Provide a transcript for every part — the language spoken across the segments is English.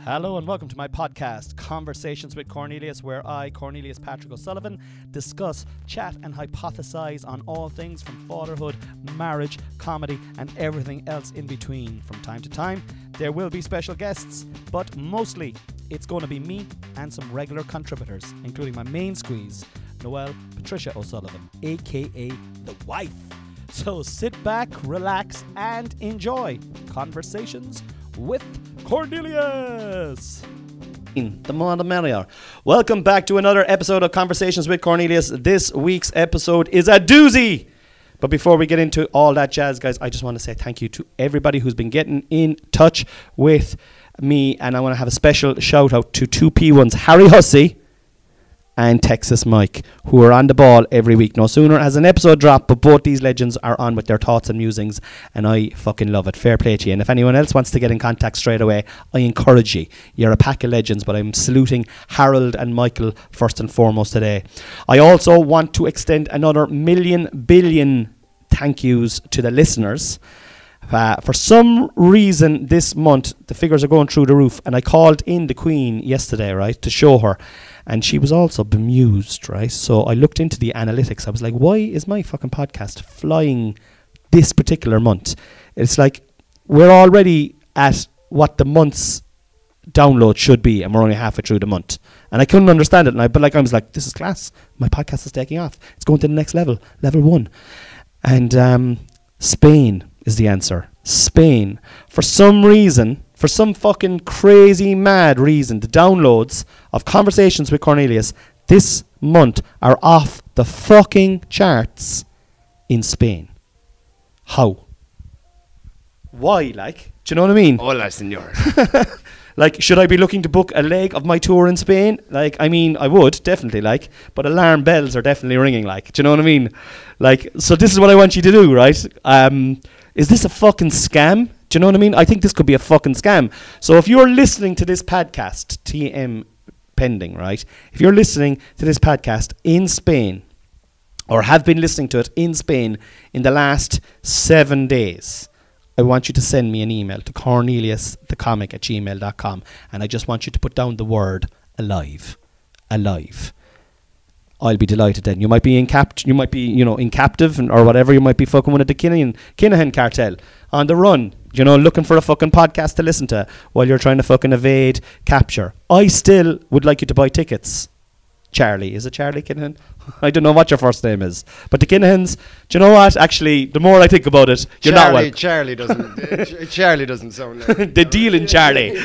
Hello and welcome to my podcast, Conversations with Cornelius, where I, Cornelius Patrick O'Sullivan, discuss, chat and hypothesize on all things from fatherhood, marriage, comedy and everything else in between. From time to time, there will be special guests, but mostly it's going to be me and some regular contributors, including my main squeeze, Noelle Patricia O'Sullivan, aka the wife. So sit back, relax and enjoy Conversations with Cornelius. The more the merrier. Welcome back to another episode of Conversations with Cornelius. This week's episode is a doozy. But before we get into all that jazz, guys, I just want to say thank you to everybody who's been getting in touch with me. And I want to have a special shout out to two P1s, Harry Hussey and Texas Mike, who are on the ball every week. No sooner has an episode dropped, but both these legends are on with their thoughts and musings, and I fucking love it. Fair play to you. And if anyone else wants to get in contact straight away, I encourage you. You're a pack of legends, but I'm saluting Harold and Michael first and foremost today. I also want to extend another billion thank yous to the listeners. For some reason this month the figures are going through the roof, and I called in the Queen yesterday, right, to show her, and she was also bemused, right? So I looked into the analytics. I was like, why is my fucking podcast flying this particular month? It's like we're already at what the month's download should be, and we're only halfway through the month, and I couldn't understand it. And I was like, this is class. My podcast is taking off. It's going to the next level 1. And Spain is the answer. Spain. For some reason, for some fucking crazy mad reason, the downloads of Conversations with Cornelius this month are off the fucking charts in Spain. How? Why, like? Do you know what I mean? Hola, senor. Like, should I be looking to book a leg of my tour in Spain? Like, I mean, I would, definitely, like, but alarm bells are definitely ringing, like, do you know what I mean? Like, so this is what I want you to do, right? Is this a fucking scam? Do you know what I mean? I think this could be a fucking scam. So if you're listening to this podcast, TM pending, right? If you're listening to this podcast in Spain, or have been listening to it in Spain in the last 7 days, I want you to send me an email to corneliusthecomic@gmail.com, and I just want you to put down the word alive. Alive. I'll be delighted then. You might be in captive, or whatever. You might be fucking one of the Kinahan cartel on the run, looking for a fucking podcast to listen to while you're trying to fucking evade capture. I still would like you to buy tickets. Charlie. Is it Charlie Kinahan? I don't know what your first name is. But the Kinahans, do you know what? Actually, the more I think about it, you're not well. Charlie doesn't sound like the deal in Charlie.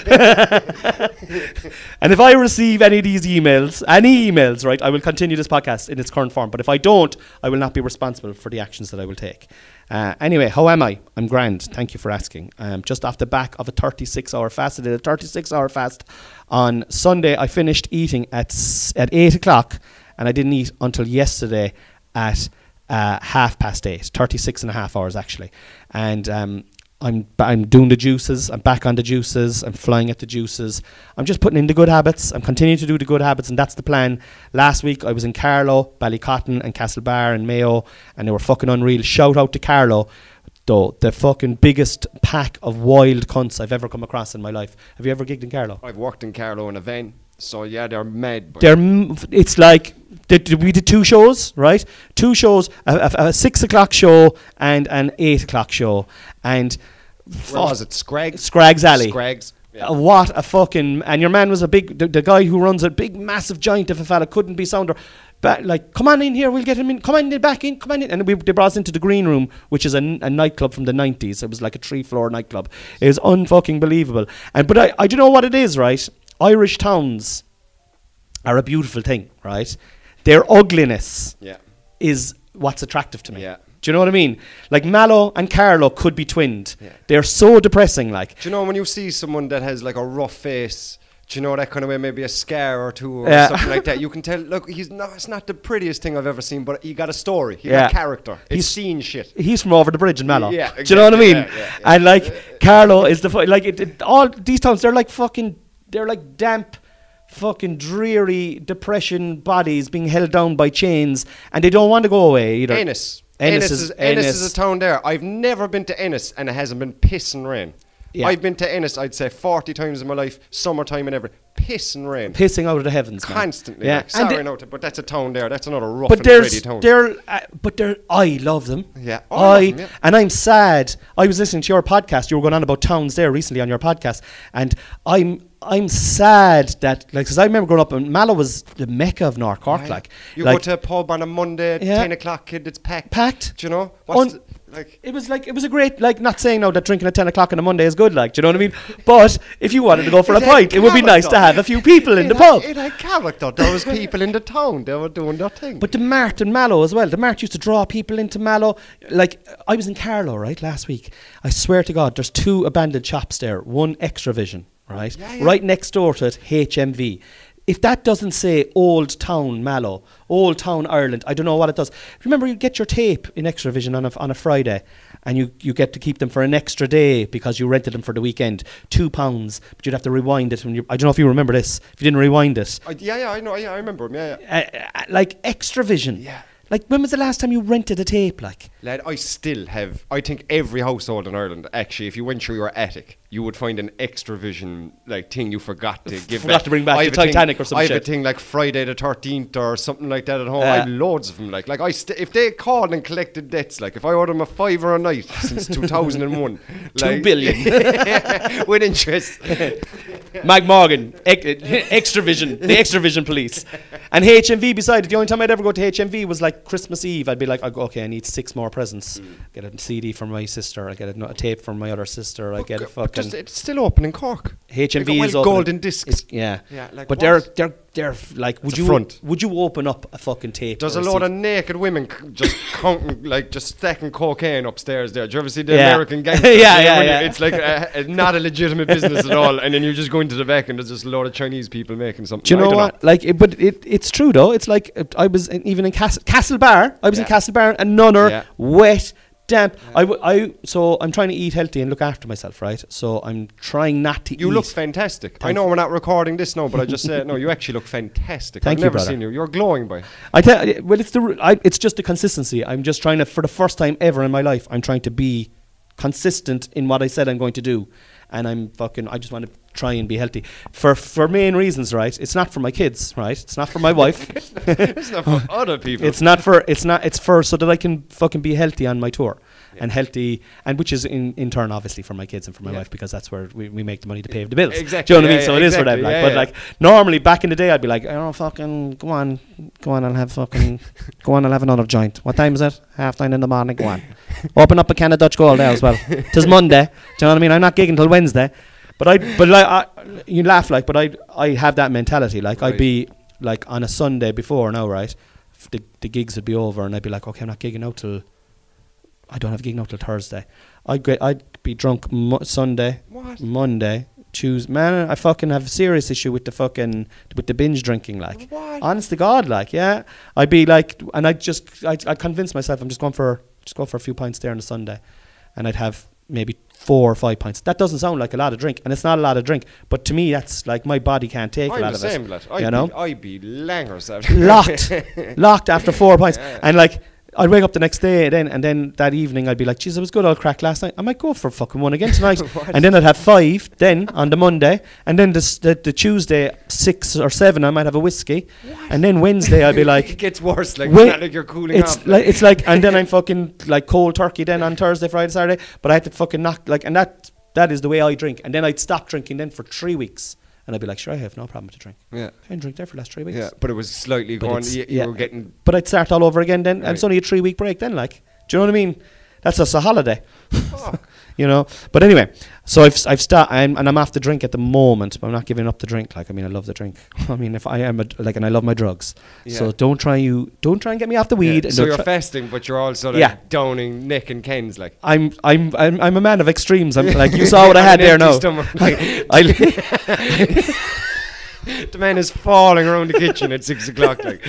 And if I receive any of these emails, right, I will continue this podcast in its current form. But if I don't, I will not be responsible for the actions that I will take. Anyway, how am I? I'm grand. Thank you for asking. Just off the back of a 36-hour fast. I did a 36-hour fast on Sunday. I finished eating at 8 o'clock, and I didn't eat until yesterday at 8:30. 36 and a half hours, actually. And I'm doing the juices. I'm back on the juices. I'm flying at the juices. I'm just putting in the good habits. I'm continuing to do the good habits, and that's the plan. Last week I was in Carlow, Ballycotton and Castlebar and Mayo, and they were fucking unreal. Shout out to Carlow, though, the fucking biggest pack of wild cunts I've ever come across in my life. Have you ever gigged in Carlow? I've worked in Carlow in a van, so yeah, they're mad. It's like we did 2 shows, right? 2 shows, a 6 o'clock show and an 8 o'clock show. And where was it? Scraggs Alley. Scraggs. Yeah. What a fucking... And your man was a big... The guy who runs a big, massive giant of a fella, couldn't be sounder. But like, come on in here, we'll get him in. Come on in, back in, come on in. And they brought us into the Green Room, which is a nightclub from the 90s. It was like a 3-floor nightclub. It was unfucking believable. But I do know what it is, right? Irish towns are a beautiful thing, right? Their ugliness is what's attractive to me. Yeah. Do you know what I mean? Like Mallow and Carlow could be twinned. Yeah. They're so depressing, like. Do you know when you see someone that has like a rough face, do you know that kind of way, maybe a scar or two or something like that, you can tell, look, it's not the prettiest thing I've ever seen, but he got a story, he got character, he's seen shit. He's from over the bridge in Mallow. Yeah, exactly. Do you know what I mean? Yeah. And like Carlow is all these towns, they're like damp, fucking dreary depression bodies being held down by chains, and they don't want to go away either. Ennis is a town there. I've never been to Ennis and it hasn't been piss and rain. I've been to Ennis, I'd say 40 times in my life, summertime and every. Piss and rain. Pissing out of the heavens, man. Constantly. Yeah. Like, sorry, no, but that's a town there. That's another rough but and ready town. I love them. Yeah. And I'm sad. I was listening to your podcast. You were going on about towns there recently on your podcast. And I'm sad that, like, because I remember growing up, and Mallow was the mecca of North Cork. Yeah. You go to a pub on a Monday, 10 o'clock, kid, it's packed. Packed. Do you know? It was a great, like, not saying now that drinking at 10 o'clock on a Monday is good, like, do you know what I mean? But if you wanted to go for a pint, it would be nice to have a few people in the pub. It had character. There was people in the town. They were doing their thing. But the Mart in Mallow as well. The Mart used to draw people into Mallow. Like, I was in Carlow, right, last week. I swear to God, there's 2 abandoned shops there. One Extravision, right? Yeah. Right next door to it, HMV. If that doesn't say Old Town Mallow, Old Town Ireland, I don't know what it does. Remember, you get your tape in Extravision on a Friday, and you get to keep them for an extra day because you rented them for the weekend, £2, but you'd have to rewind it. I don't know if you remember this. If you didn't rewind it. I know. I remember them, like Extravision. Yeah. Like, when was the last time you rented a tape, like? Lad, I still have, I think every household in Ireland, actually, if you went through your attic, you would find an Extravision, like, thing you forgot to give back. Forgot to bring back the Titanic or something. I have a thing like Friday the 13th or something like that at home. I have loads of them, like if they called and collected debts, like, if I owed them a £5 a night since 2001. 2 billion. With interest. Mag Morgan, Extravision, the Extravision police. And HMV beside it. The only time I'd ever go to HMV was like Christmas Eve. I'd be like, okay, I need 6 more presents. Get a CD from my sister. I get a tape from my other sister. I get a fucking... it's still open in Cork. HMV is open. Golden discs. Yeah. Like, but they're like, would you open up a fucking tape? There's a load of naked women just counting, like, just stacking cocaine upstairs there. Do you ever see the American gangsters? Yeah. It's like not a legitimate business at all. And then you just go into the back and there's just a load of Chinese people making something. Do you know what? Like, it's true though. It's like, I was even in Castle Bar. I was in Castle Bar, and nunner, wet, damp. So I'm trying to eat healthy and look after myself, right? So I'm trying not to eat. You look fantastic. I know we're not recording this now, but I just said, no, you actually look fantastic. Thank I've you, never brother. seen you. You're glowing, boy. I tell you, well, it's just the consistency. I'm just trying to, for the first time ever in my life, I'm trying to be consistent in what I said I'm going to do. And I just want to try and be healthy for main reasons, right? It's not for my kids, right? It's not for my wife. It's not for other people. It's for so that I can fucking be healthy on my tour. And healthy, and which is in turn obviously for my kids and for my wife, because that's where we make the money to pay the bills. Exactly. Do you know what I mean? So it is for them. Like, but like normally back in the day, I'd be like, fucking go on, I'll have another joint. What time is it? 9:30 in the morning. Go on, open up a can of Dutch Gold there as well. 'Tis Monday. Do you know what I mean? I'm not gigging till Wednesday. You laugh, like, but I have that mentality. Like, right. I'd be like on a Sunday before now, right? The gigs would be over, and I'd be like, okay, I'm not gigging out till. I don't have a gig now till Thursday. I'd be drunk Sunday, Monday, Tuesday. Man, I fucking have a serious issue with the binge drinking. Like, what? Honest to God, like, yeah. I'd be like, and I convince myself I'm just going for a few pints there on a Sunday, and I'd have maybe 4 or 5 pints. That doesn't sound like a lot of drink, and it's not a lot of drink, but to me that's like my body can't take a lot of it. I'd be langers locked after 4 pints, and like. I'd wake up the next day and then that evening I'd be like, geez, it was good old crack last night. I might go for fucking one again tonight. And then I'd have 5 then on the Monday. And then the Tuesday, 6 or 7, I might have a whiskey. What? And then Wednesday I'd be like... It gets worse, like, it's not like you're cooling off. It's like, and then I'm fucking like cold turkey then on Thursday, Friday, Saturday. But I had to fucking knock, like, and that is the way I drink. And then I'd stop drinking then for 3 weeks. And I'd be like, sure, I have no problem to drink. Yeah. I didn't drink there for the last 3 weeks. Yeah, but it was slightly going, you were getting... But I'd start all over again then, and it's only a 3 week break then, like. Do you know what I mean? That's just a holiday. You know? But anyway, so I've started, and I'm off the drink at the moment, but I'm not giving up the drink. Like, I mean, I love the drink. I mean, if I am, and I love my drugs. Yeah. So don't try and get me off the weed. Yeah. So you're fasting, but you're also like downing Nick and Ken's, like. I'm a man of extremes. I'm like, you saw what I had there now. The man is falling around the kitchen at 6 o'clock, like.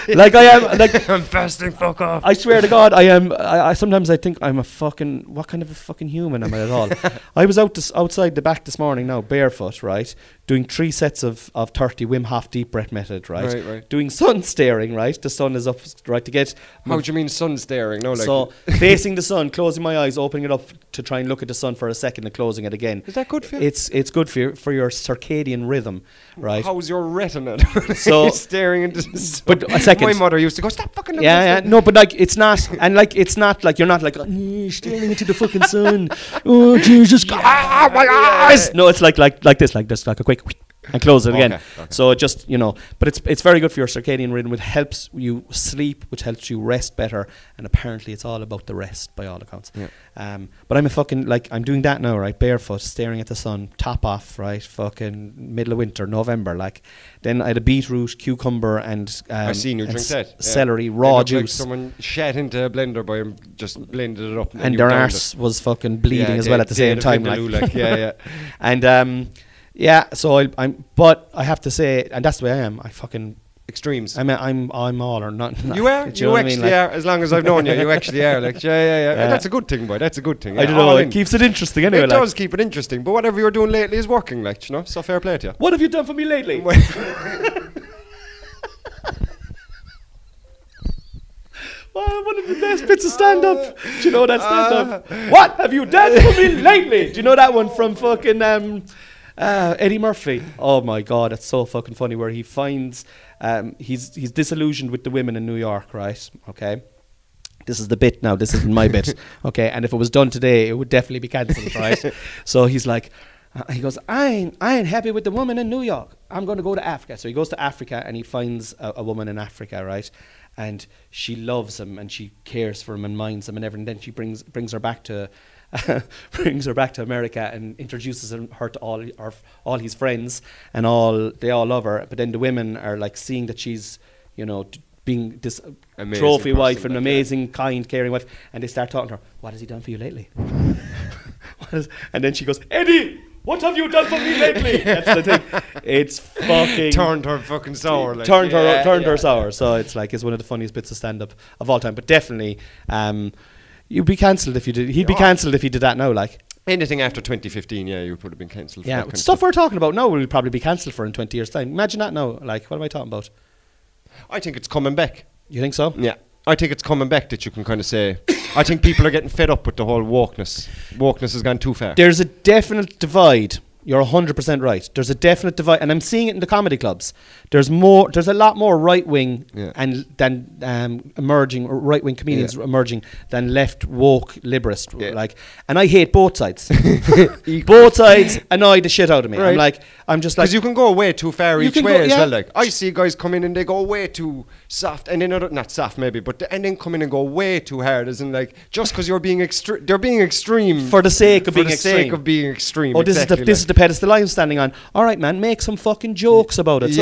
Like I am, like I'm fasting. Fuck off. I swear to God, I am. I sometimes I think I'm a fucking. What kind of a fucking human am I at all? I was outside the back this morning now, barefoot, right, doing 3 sets of 30 Wim Hof deep breath method, right, doing sun staring, right. The sun is up, right, to get. How do you mean sun staring? No, like. So facing the sun, closing my eyes, opening it up to try and look at the sun for a second and closing it again. Is that good for you? It's good for your circadian rhythm, right? How's your retina? So staring into the sun. But a second. My mother used to go, stop fucking looking at the sun. No, but like it's not, and like it's not like you're not like staring into the fucking sun. Oh Jesus, my eyes! No, it's like this, like a quick. And close it again. Okay. So it just, but it's very good for your circadian rhythm. It helps you sleep, which helps you rest better. And apparently it's all about the rest by all accounts. Yeah. But I'm I'm doing that now, right? Barefoot, staring at the sun, top off, right? Fucking middle of winter, November, like. Then I had a beetroot, cucumber, and I've seen you drink that. Celery, raw juice. Like someone shat into a blender by him, just blended it up. And their arse was fucking bleeding as well at the same time. And yeah, so but I have to say, and that's the way I am. I fucking extremes. I'm all or nothing. You are. You actually are. As long as I've known you, you actually are. Like, yeah. That's a good thing, boy. That's a good thing. I don't know. It keeps it interesting anyway. It does keep it interesting. But whatever you're doing lately is working, like, So fair play to you. What have you done for me lately? One of the best bits of stand-up. Do you know that stand-up? What have you done for me lately? Do you know that one from fucking Eddie Murphy? Oh my God, it's so fucking funny. Where he finds he's disillusioned with the women in New York, right? Okay, this is the bit now. This isn't my bit. Okay, and if it was done today, it would definitely be cancelled, right? So he's like, he goes, I ain't happy with the woman in New York. I'm going to go to Africa. So he goes to Africa and he finds a woman in Africa, right? And she loves him and she cares for him and minds him and everything. Then she brings her back to America and introduces her to all his friends, and they all love her. But then the women are like seeing that she's, being this amazing trophy wife, an amazing, kind, caring wife, and they start talking to her. What has he done for you lately? And then she goes, Eddie, what have you done for me lately? That's the thing. It's fucking turned her fucking sour. Like, turned her sour. So it's one of the funniest bits of stand-up of all time. But definitely, you'd be cancelled if you did. He'd be cancelled if he did that now. Like anything after 2015, you would have been cancelled. Yeah, stuff we're talking about now will probably be cancelled for in 20 years' time. Imagine that now. Like, what am I talking about? I think it's coming back. You think so? Yeah. I think it's coming back that you can kind of say, I think people are getting fed up with the whole wokeness. Wokeness has gone too far. There's a definite divide. You're 100% right. There's a definite divide, and I'm seeing it in the comedy clubs. There's a lot more right wing than emerging right wing comedians emerging than left woke liberist. And I hate both sides. Both sides annoy the shit out of me. Right. I'm just like, because you can go way too far each way as well. Like I see guys come in and they go way too soft, and then not soft maybe, and then come in and go way too hard. As in like just because you're being they're being extreme for the sake of being extreme. For the sake of being extreme. Oh, this is the pedestal I'm standing on. All right, man, make some fucking jokes about it.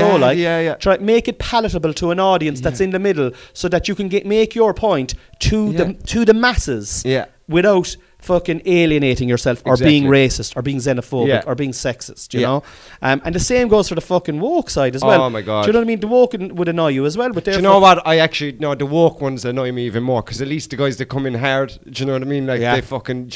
Try make it palatable to an audience that's in the middle, so that you can make your point to the masses without fucking alienating yourself or being racist or being xenophobic or being sexist, you know? And the same goes for the fucking woke side as well. Oh my God. Do you know what I mean? The woke would annoy you as well. But do you know what? The woke ones annoy me even more, because at least the guys that come in hard, do you know what I mean? Like they fucking,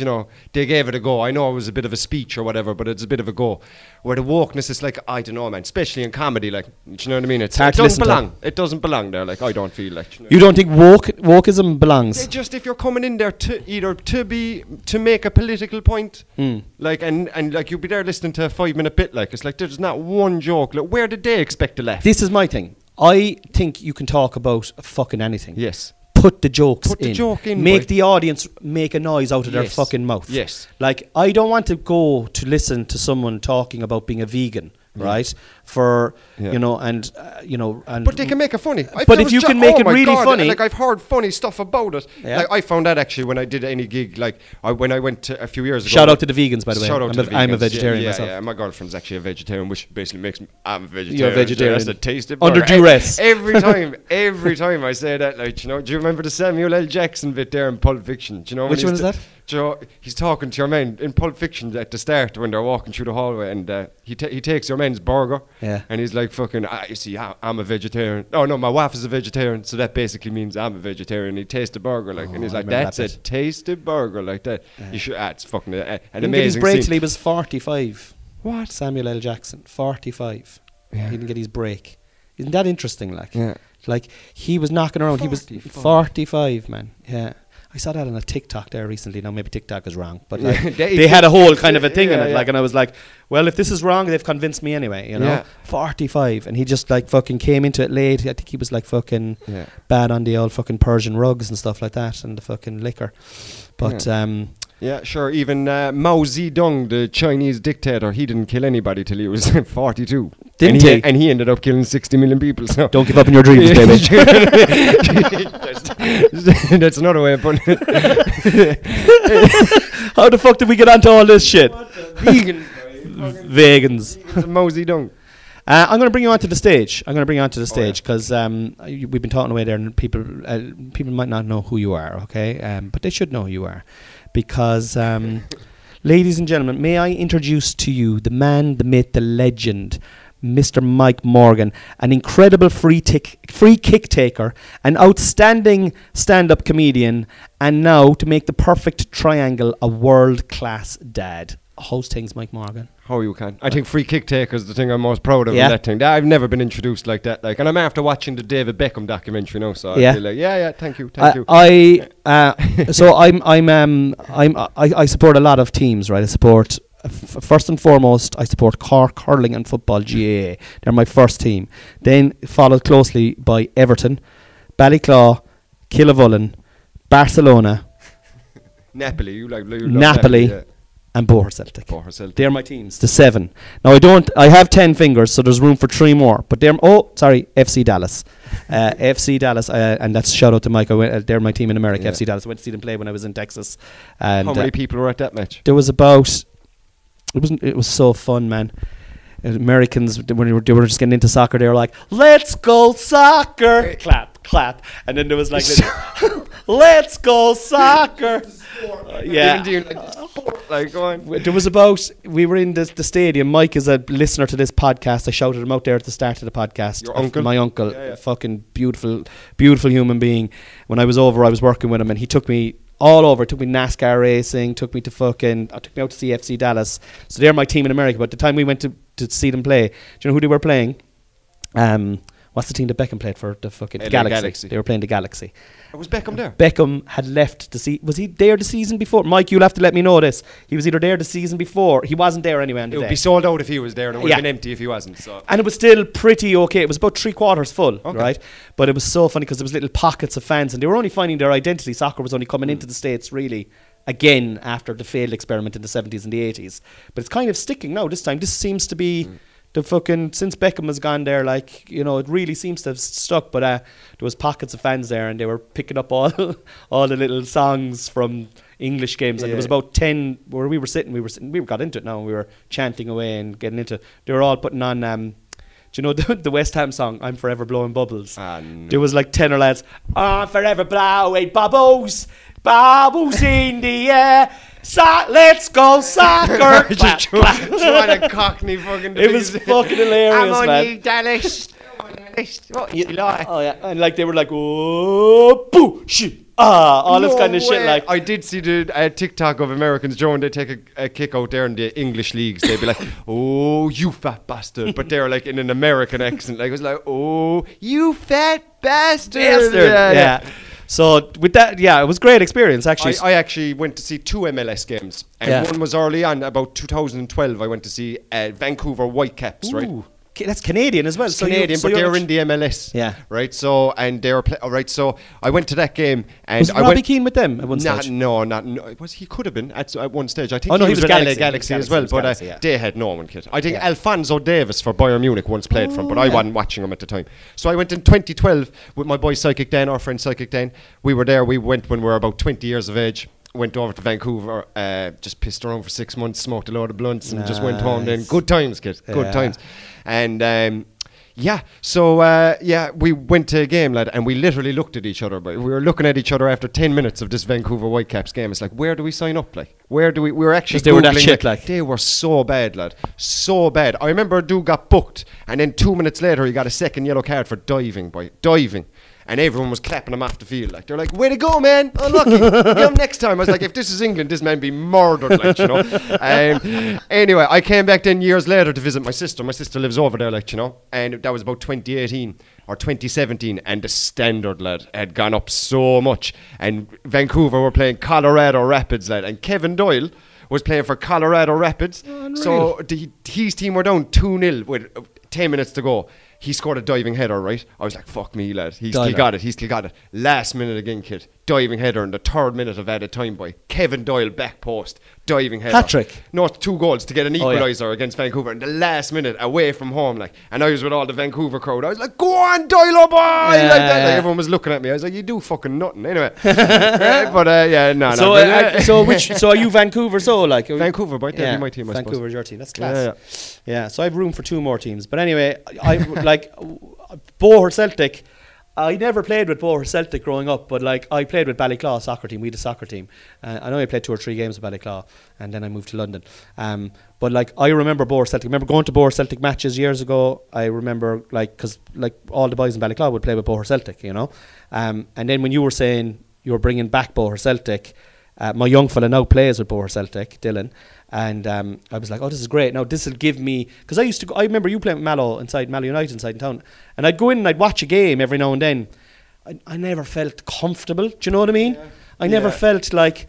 they gave it a go. I know it was a bit of a speech or whatever, but it's a bit of a go. Where the wokeness is like, I don't know, man, especially in comedy, like, do you know what I mean? It doesn't belong. It doesn't belong there. Like, I don't feel like. You don't think wokeism belongs? Just if you're coming in there to make a political point, like, and like you'll be there listening to a 5-minute bit, like, it's like there's not one joke. Like, where did they expect to laugh? This is my thing. I think you can talk about fucking anything. Yes. Put the jokes in. Joke in. Make the audience make a noise out of their fucking mouth. Yes. Like, I don't want to go to listen to someone talking about being a vegan, right? For and but they can make it funny. But if you can make it really funny, like I've heard funny stuff about it. Yeah. Like I found that actually when I did any gig, like when I went to a few years ago. Shout out to the vegans, by the way. Shout out to the vegans. I'm a vegetarian myself. Yeah, my girlfriend's actually a vegetarian, which basically makes me. I'm a vegetarian. You're a vegetarian. That's a tasty under duress. Every time I say that, like, do you remember the Samuel L. Jackson bit there in Pulp Fiction? Do you know which one is that? He's talking to your man in Pulp Fiction at the start when they're walking through the hallway, and he takes your man's burger, and he's like, fucking, you see, I'm a vegetarian. Oh no, my wife is a vegetarian, so that basically means I'm a vegetarian. He tastes the burger, like, and he's like, that's a tasty burger, like that. You should. It's fucking an amazing. His break till he was 45. What? Samuel L. Jackson, 45. He didn't get his break. Isn't that interesting? Like, like he was knocking around. 45. He was 45, man. Yeah. I saw that on a TikTok there recently. Now maybe TikTok is wrong, but like, they had a whole kind of a thing in it. Like, and I was like, well, if this is wrong, they've convinced me anyway. You know, 45, and he just like fucking came into it late. I think he was like fucking bad on the old fucking Persian rugs and stuff like that, and the fucking liquor. But yeah, sure. Even Mao Zedong, the Chinese dictator, he didn't kill anybody till he was 42. Didn't he? And he ended up killing 60 million people. So don't give up on your dreams, baby. That's another way of putting it. How the fuck did we get onto all this shit? Vegans. Mao Zedong. I'm going to bring you onto the stage. Because we've been talking away there, and people might not know who you are, okay? But they should know who you are. Because, ladies and gentlemen, may I introduce to you the man, the myth, the legend, Mr. Mike Morgan, an incredible free kick taker, an outstanding stand-up comedian, and now, to make the perfect triangle, a world-class dad. How's things, Mike Morgan? How you can? I think free kick taker is the thing I'm most proud of. In that thing. I've never been introduced like that. Like, and I'm after watching the David Beckham documentary now, so I feel like, thank you. So I support a lot of teams, right? I support first and foremost, I support Cork Hurling and Football GAA. They're my first team. Then followed closely by Everton, Ballyclaw, Killavullen, Barcelona, Napoli. You love Napoli. And Boher Celtic. They're my teams, the 7. Now I have 10 fingers, so there's room for 3 more. But FC Dallas. FC Dallas, and that's shout out to Mike. They're my team in America, FC Dallas. I went to see them play when I was in Texas. And how many people were at that match? There was about, it was so fun, man. Americans, when they were just getting into soccer, they were like, let's go soccer. Clap. And then there was like, let's go soccer. Like, go on. There was about, we were in the stadium. Mike is a listener to this podcast. I shouted him out there at the start of the podcast. Your uncle? My uncle. Fucking beautiful human being. When I was over, I was working with him, and he took me all over. Took me NASCAR racing, took me out to see FC Dallas. So they're my team in America. But at the time we went to see them play, do you know who they were playing? What's the team that Beckham played for? The fucking Galaxy. They were playing the Galaxy. Was Beckham there? Beckham had left was he there the season before? Mike, you'll have to let me know this. He was either there the season before. He wasn't there anyway on the day. It would be sold out if he was there, and it would have been empty if he wasn't. So. And it was still pretty okay. It was about 3/4 full, right? But it was so funny because there was little pockets of fans, and they were only finding their identity. Soccer was only coming into the States, really, again, after the failed experiment in the 70s and the 80s. But it's kind of sticking now this time. This seems to be... The fucking, since Beckham has gone there, like, you know, it really seems to have stuck. But there was pockets of fans there, and they were picking up all the little songs from English games. And there was about 10 where we got into it now, and we were chanting away and getting into it. They were all putting on, do you know the West Ham song, I'm Forever Blowing Bubbles? No. There was like 10 lads, I'm forever blowing bubbles, bubbles in the air. Let's go soccer. Just trying to cockney fucking. It was fucking hilarious, I'm on man. you, Dallas. What you like? Oh yeah, and like they were like, oh, boo, shit, all this kind of shit. Like I did see the TikTok of Americans, Joe, and they take a kick out there in the English leagues. They'd be like, oh, you fat bastard, but they're like in an American accent. Like it was like, oh, you fat bastard. Yeah. So with that, it was a great experience actually. I actually went to see 2 MLS games, and one was early on, about 2012. I went to see Vancouver Whitecaps, right? That's Canadian as well. It's Canadian, but they're in the MLS. Yeah. Right. So and they're right. So I went to that game, and was Robbie Keane with them at one stage? No. Was he could have been at one stage? I think he was with LA Galaxy as well, but they had no one. Kid. I think Alphonso Davies for Bayern Munich once played for him, but I wasn't watching him at the time. So I went in 2012 with my boy Psychic Dan, our friend Psychic Dan. We were there. We went when we were about 20 years of age. Went over to Vancouver, just pissed around for 6 months, smoked a load of blunts, and just went home. Then good times, kid, good times. And we went to a game, lad, and we literally looked at each other. But we were looking at each other after 10 minutes of this Vancouver Whitecaps game. It's like, where do we sign up? Like, where do we? We were actually they were that shit, like they were so bad, lad, so bad. I remember a dude got booked, and then 2 minutes later he got a second yellow card for diving. and everyone was clapping him off the field. Like, they're like, way to go, man, unlucky, get him next time. I was like, if this is England, this man be murdered, like, you know. Anyway, I came back then years later to visit my sister. My sister lives over there, like, you know, and that was about 2018 or 2017, and the standard, lad, had gone up so much, and Vancouver were playing Colorado Rapids, lad, and Kevin Doyle was playing for Colorado Rapids. So his team were down 2-0 with 10 minutes to go. He scored a diving header, right? I was like, fuck me, lad. He still got it. Last minute again, kid. Diving header in the 3rd minute of added time, boy. Kevin Doyle, back post. Diving header. Hat-trick. No, 2 goals to get an equaliser against Vancouver in the last minute, away from home, like. And I was with all the Vancouver crowd. I was like, go on, Doyle, boy! Like that. Like, everyone was looking at me. I was like, you do fucking nothing. Anyway. So are you Vancouver? Vancouver, boy. That'd be my team, I suppose. Vancouver's your team. That's class. Yeah, so I have room for 2 more teams. But anyway, Boher Celtic. I never played with Boher Celtic growing up, but like I played with Ballyclaw soccer team. We had a soccer team. I know I played 2 or 3 games with Ballyclaw, and then I moved to London. But like I remember Boher Celtic. I remember going to Boher Celtic matches years ago. I remember because all the boys in Ballyclaw would play with Boher Celtic, you know. And then when you were saying you were bringing back Boher Celtic, my young fella now plays with Boher Celtic, Dylan. And I was like, oh, this is great. Now this will give me, because I remember you playing with Mallow United inside in town, and I'd go in and I'd watch a game every now and then. I never felt comfortable. Do you know what I mean? Yeah. I never felt like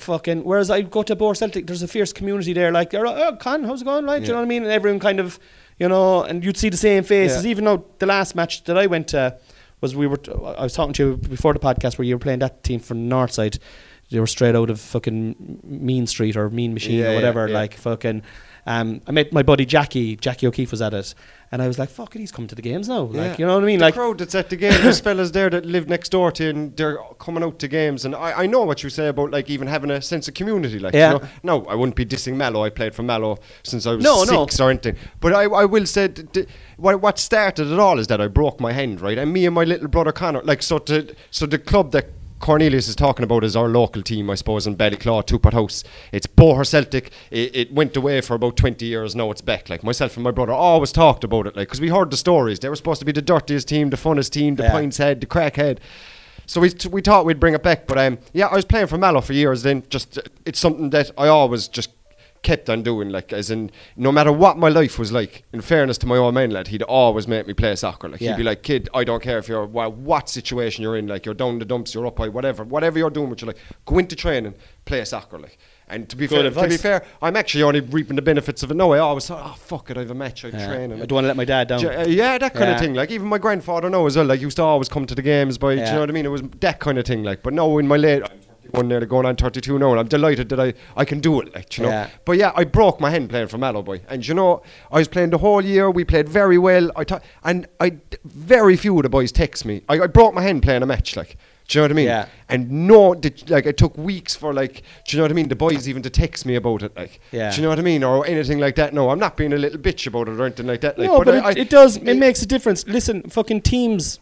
fucking. Whereas I go to Boher Celtic, there's a fierce community there. Like, oh, Con, how's it going? Like, do you know what I mean? And everyone kind of, you know, and you'd see the same faces. Even though the last match that I went to I was talking to you before the podcast where you were playing that team from the Northside. They were straight out of fucking Mean Street or Mean Machine or whatever. Like fucking. I met my buddy Jackie O'Keefe was at it, and I was like, fuck it, he's come to the games now. Like, you know what I mean? The like crowd that's at the game, there's fellas there that live next door to you, and they're coming out to games. And I know what you say about like even having a sense of community. Like, you know, no, I wouldn't be dissing Mallow. I played for Mallow since I was 6 or anything. But I will say what started it all is that I broke my hand, right? And me and my little brother Connor, like, so the club that Cornelius is talking about is our local team, I suppose, in Ballyclaw, Tupert House. It's Boher Celtic. It went away for about 20 years. Now it's back. Like, myself and my brother always talked about it, like, because we heard the stories. They were supposed to be the dirtiest team, the funnest team, the pints head, the crack head. So we thought we'd bring it back. But I was playing for Mallow for years. Then it's something that I always just kept on doing, like, as in, no matter what my life was like, in fairness to my old man, lad, he'd always make me play soccer. Like, he'd be like, kid, I don't care if you're what situation you're in, like, you're down the dumps, you're up high, whatever you're doing with your life, go into training, play soccer, like. And to be fair, I'm actually only reaping the benefits of it now. I always thought, oh fuck it, I have a match, I train. I don't want to let my dad down. That kind of thing. Like, even my grandfather now as well, like, used to always come to the games, do you know what I mean? It was that kind of thing, like. But now in my late, I'm 31 there, going on 32 now, and I'm delighted that I can do it, like, you know. Yeah. But I broke my hand playing for Mallow, boy. And you know, I was playing the whole year. We played very well. Very few of the boys text me. I broke my hand playing a match, like. Do you know what I mean? Yeah. And it took weeks for, like, do you know what I mean, the boys even to text me about it, like. Yeah. Do you know what I mean? Or anything like that. No, I'm not being a little bitch about it or anything like that. Like, no, but it does. It makes a difference. Listen, fucking teams,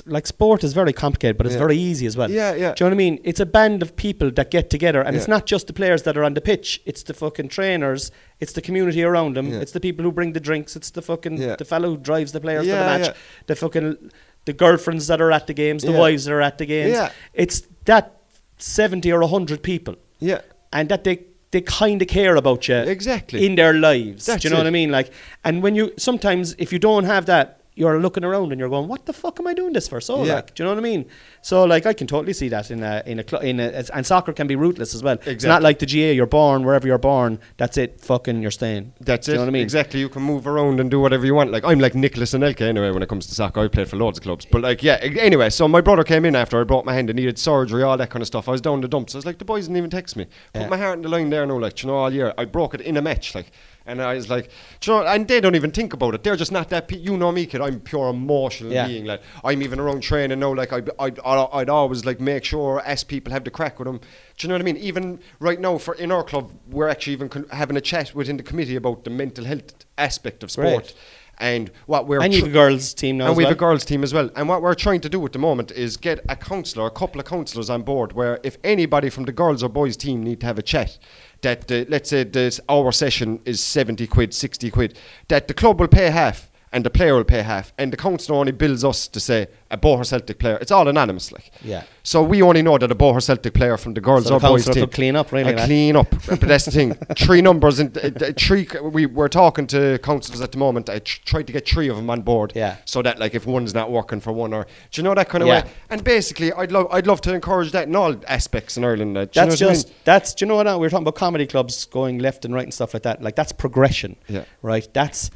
like, sport is very complicated, but it's very easy as well. Yeah. Do you know what I mean? It's a band of people that get together, and it's not just the players that are on the pitch. It's the fucking trainers. It's the community around them. Yeah. It's the people who bring the drinks. It's the fucking the fellow who drives the players to the match. The fucking the girlfriends that are at the games, the wives that are at the games. Yeah. It's that 70 or 100 people. Yeah. And that they kind of care about you. Exactly. In their lives. Do you know what I mean? Like, and when sometimes if you don't have that, you're looking around and you're going, what the fuck am I doing this for? So, like, do you know what I mean? So, like, I can totally see that and soccer can be rootless as well. Exactly. It's not like the GA, you're born, wherever you're born, that's it, fucking, you're staying. That's it. You know what I mean? Exactly. You can move around and do whatever you want. Like, I'm like Nicholas and Elke anyway when it comes to soccer. I played for loads of clubs. But, like, anyway, so my brother came in after I broke my hand and needed surgery, all that kind of stuff. I was down the dumps. I was like, the boys didn't even text me. Put my heart in the line there now, like, you know, all year. I broke it in a match, like. And I was like, you know, and they don't even think about it. They're just not that. You know me, kid. I'm pure emotional being. Like, I'm even around training now. Like, I'd always like make sure people have the crack with them. Do you know what I mean? Even right now, in our club, we're actually even having a chat within the committee about the mental health aspect of sport. Great. And what we're and you have a girls team now. And we have a girls team as well. And what we're trying to do at the moment is get a couple of counsellors on board. Where if anybody from the girls or boys team need to have a chat, that let's say our session is 70 quid, 60 quid, that the club will pay half. and the player will pay half, and the council only bills us to say a Boher Celtic player. It's all anonymous, like. Yeah. So we only know that a Boher Celtic player from the girls or boys team. Clean up, really. Clean up. But that's the thing. 3 numbers and 3. We're talking to councils at the moment. I tried to get 3 of them on board. Yeah. So that like if one's not working for one, or do you know that kind of way? And basically, I'd love to encourage that in all aspects in Ireland. That's just that's. Do you know what? We were talking about comedy clubs going left and right and stuff like that. Like that's progression. Yeah. Right. That's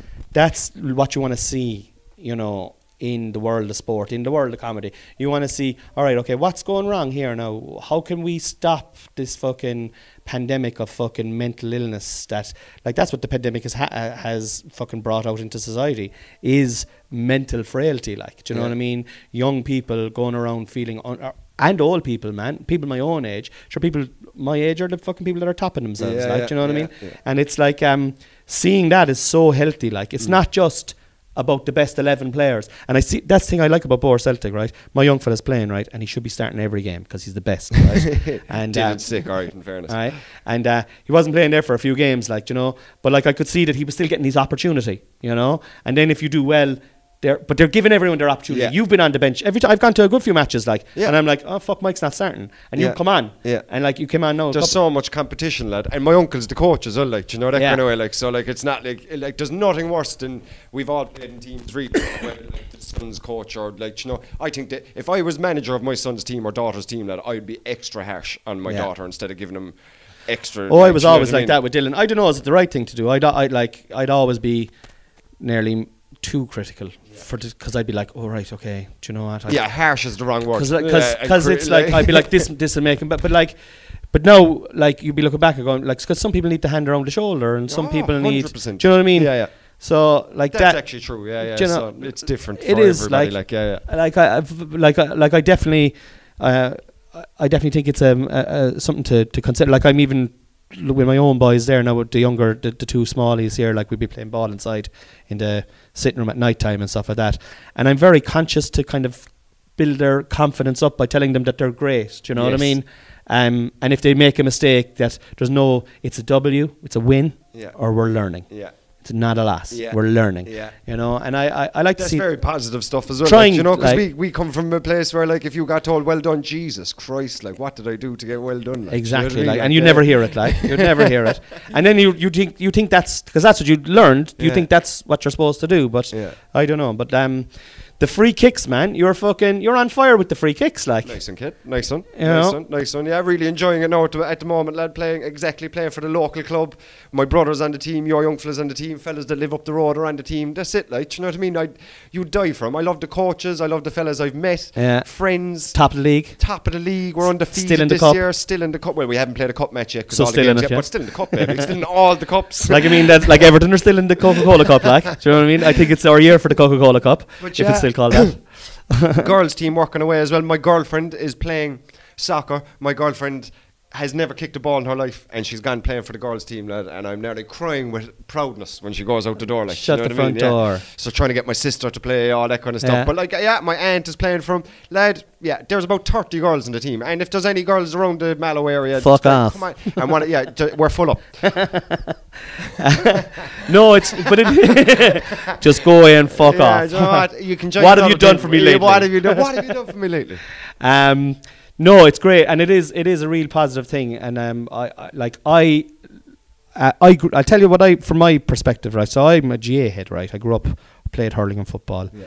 what you want to see. You know. In the world of sport, in the world of comedy, you want to see, all right, okay, what's going wrong here now? How can we stop this fucking pandemic of fucking mental illness? That's what the pandemic has fucking brought out into society, is mental frailty. Like, do you know what I mean? Young people going around feeling, and old people, man, people my own age, sure, people my age are the fucking people that are topping themselves. Do you know what I mean? Yeah. And it's like, seeing that is so healthy. Like, it's not just about the best 11 players, and I see that's the thing I like about Boher Celtic, right? My young fella's playing, right, and he should be starting every game because he's the best, right? And sick, all right, in fairness, right? And he wasn't playing there for a few games, like, you know, but like I could see that he was still getting his opportunity, you know. And then if you do well, they're giving everyone their opportunity. Yeah. You've been on the bench every time. I've gone to a good few matches, like, and I'm like, oh fuck, Mike's not starting, and you come on, and like you came on now. There's so much competition, lad, and my uncle's the coach as well, like, do you know that kind of way, like, so like it's not like there's nothing worse than we've all played in teams really, like the son's coach, or like, you know, I think that if I was manager of my son's team or daughter's team, lad, I'd be extra harsh on my daughter instead of giving them extra. I was always like that with Dylan. I don't know, is it the right thing to do? I'd always be nearly too critical because I'd be like, oh right, okay, do you know what? Harsh is the wrong word. Because it's like I'd be like this will make him, but now like you'd be looking back and going like, because some people need the hand around the shoulder and some people need. 100%. Do you know what I mean? Yeah. So like that's actually true. Yeah. You know, so it's different. It is everybody. I definitely think it's something to consider. Like I'm even with my own boys there now, with the younger, the 2 smallies here, like we'd be playing ball inside in the sitting room at night time and stuff like that. And I'm very conscious to kind of build their confidence up by telling them that they're great. Do you know what I mean? And if they make a mistake, that it's a W, it's a win, or we're learning. Yeah. It's not a loss. Yeah. We're learning. Yeah. You know, and I like to see that's very positive stuff as well. Like, you know, because we come from a place where like if you got told well done, Jesus Christ, like what did I do to get well done? Like, exactly. Like, and you never hear it. Like you'd never hear it. And then you think that's because that's what you learned. You think that's what you're supposed to do. But I don't know. But the free kicks, man, you're on fire with the free kicks, like. Nice one, kid. Nice one. Nice one. Yeah, really enjoying it now at the moment, lad. Playing for the local club. My brother's on the team. Your young fella's on the team. Fellas that live up the road are on the team. That's it, like. Do you know what I mean? You die for them. I love the coaches. I love the fellas I've met. Yeah. Friends. Top of the league. We're undefeated this year. Still in the cup. Well, we haven't played a cup match yet. So still in it, but still in the cup, baby. Still in all the cups. Like, I mean, that's like Everton are still in the Coca-Cola Cup, like. Do you know what I mean? I think it's our year for the Coca-Cola Cup, if it's still called that. Girls team working away as well. My girlfriend is playing soccer. My girlfriend has never kicked a ball in her life, and she's gone playing for the girls team, lad, and I'm nearly crying with proudness when she goes out the door, like. Shut the front door. So trying to get my sister to play, all that kind of stuff. But like, my aunt is playing from, lad, there's about 30 girls in the team, and if there's any girls around the Mallow area, fuck off. Come on. And we're full up. No, just go away and fuck off. You know what? You can join. What have you done for me lately? What have you done for me lately? No, it's great, and it is a real positive thing, and I'll tell you what from my perspective, right? So I'm a GA head, right? I grew up, played hurling and football. Yeah.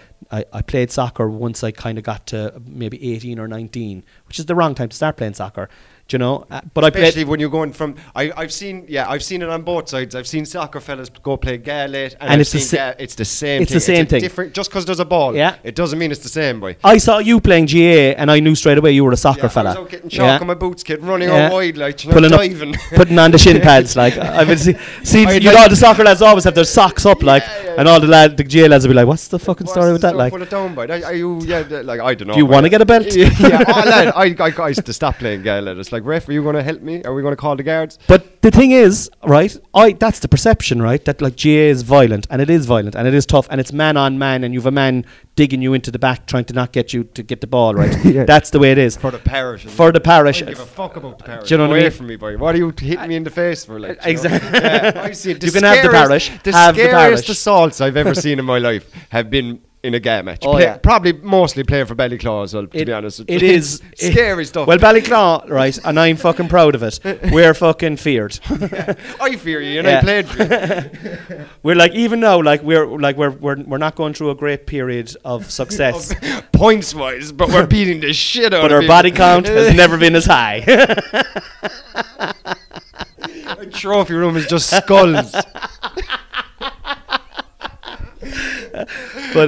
I played soccer once I kind of got to maybe 18 or 19, which is the wrong time to start playing soccer. Do you know? But especially when you're going from, I've seen it on both sides. I've seen soccer fellas go play Gaelic, and it's the same. It's the same thing. Different, just because there's a ball, it doesn't mean it's the same, boy. I saw you playing GA, and I knew straight away you were a soccer fella. I was out getting chalk on my boots, kid, running out wide, like, diving, putting on the shin pads, like. I would see all the soccer lads always have their socks up, like, and all the GA lads would be like, "What's the fucking story with that?" Like, put it down, boy. Are you? Like, I don't know. Do you want to get a belt? Lad, I used to stop playing Gaelic. It's like, ref, are you going to help me? Are we going to call the guards? But the thing is, right, that's the perception, right, that like GA is violent, and it is violent, and it is tough, and it's man on man, and you've a man digging you into the back trying to not get you to get the ball, right? That's the way it is. For the parish. I don't give a fuck about the parish. Do you know what I mean? From me, boy. What are you hitting me in the face for? Like, exactly. I see it. You can have the parish. The scariest assault assaults I've ever seen in my life have been in a game match. Oh, Probably mostly playing for Ballyclaw as well, to be honest. It is scary stuff. Well, Ballyclaw, right, and I'm fucking proud of it. We're fucking feared. I fear you, and I played for you. We're like, even now, like we're not going through a great period of success points wise, but we're beating the shit out but of our people. body count has never been as high. The trophy room is just skulls. But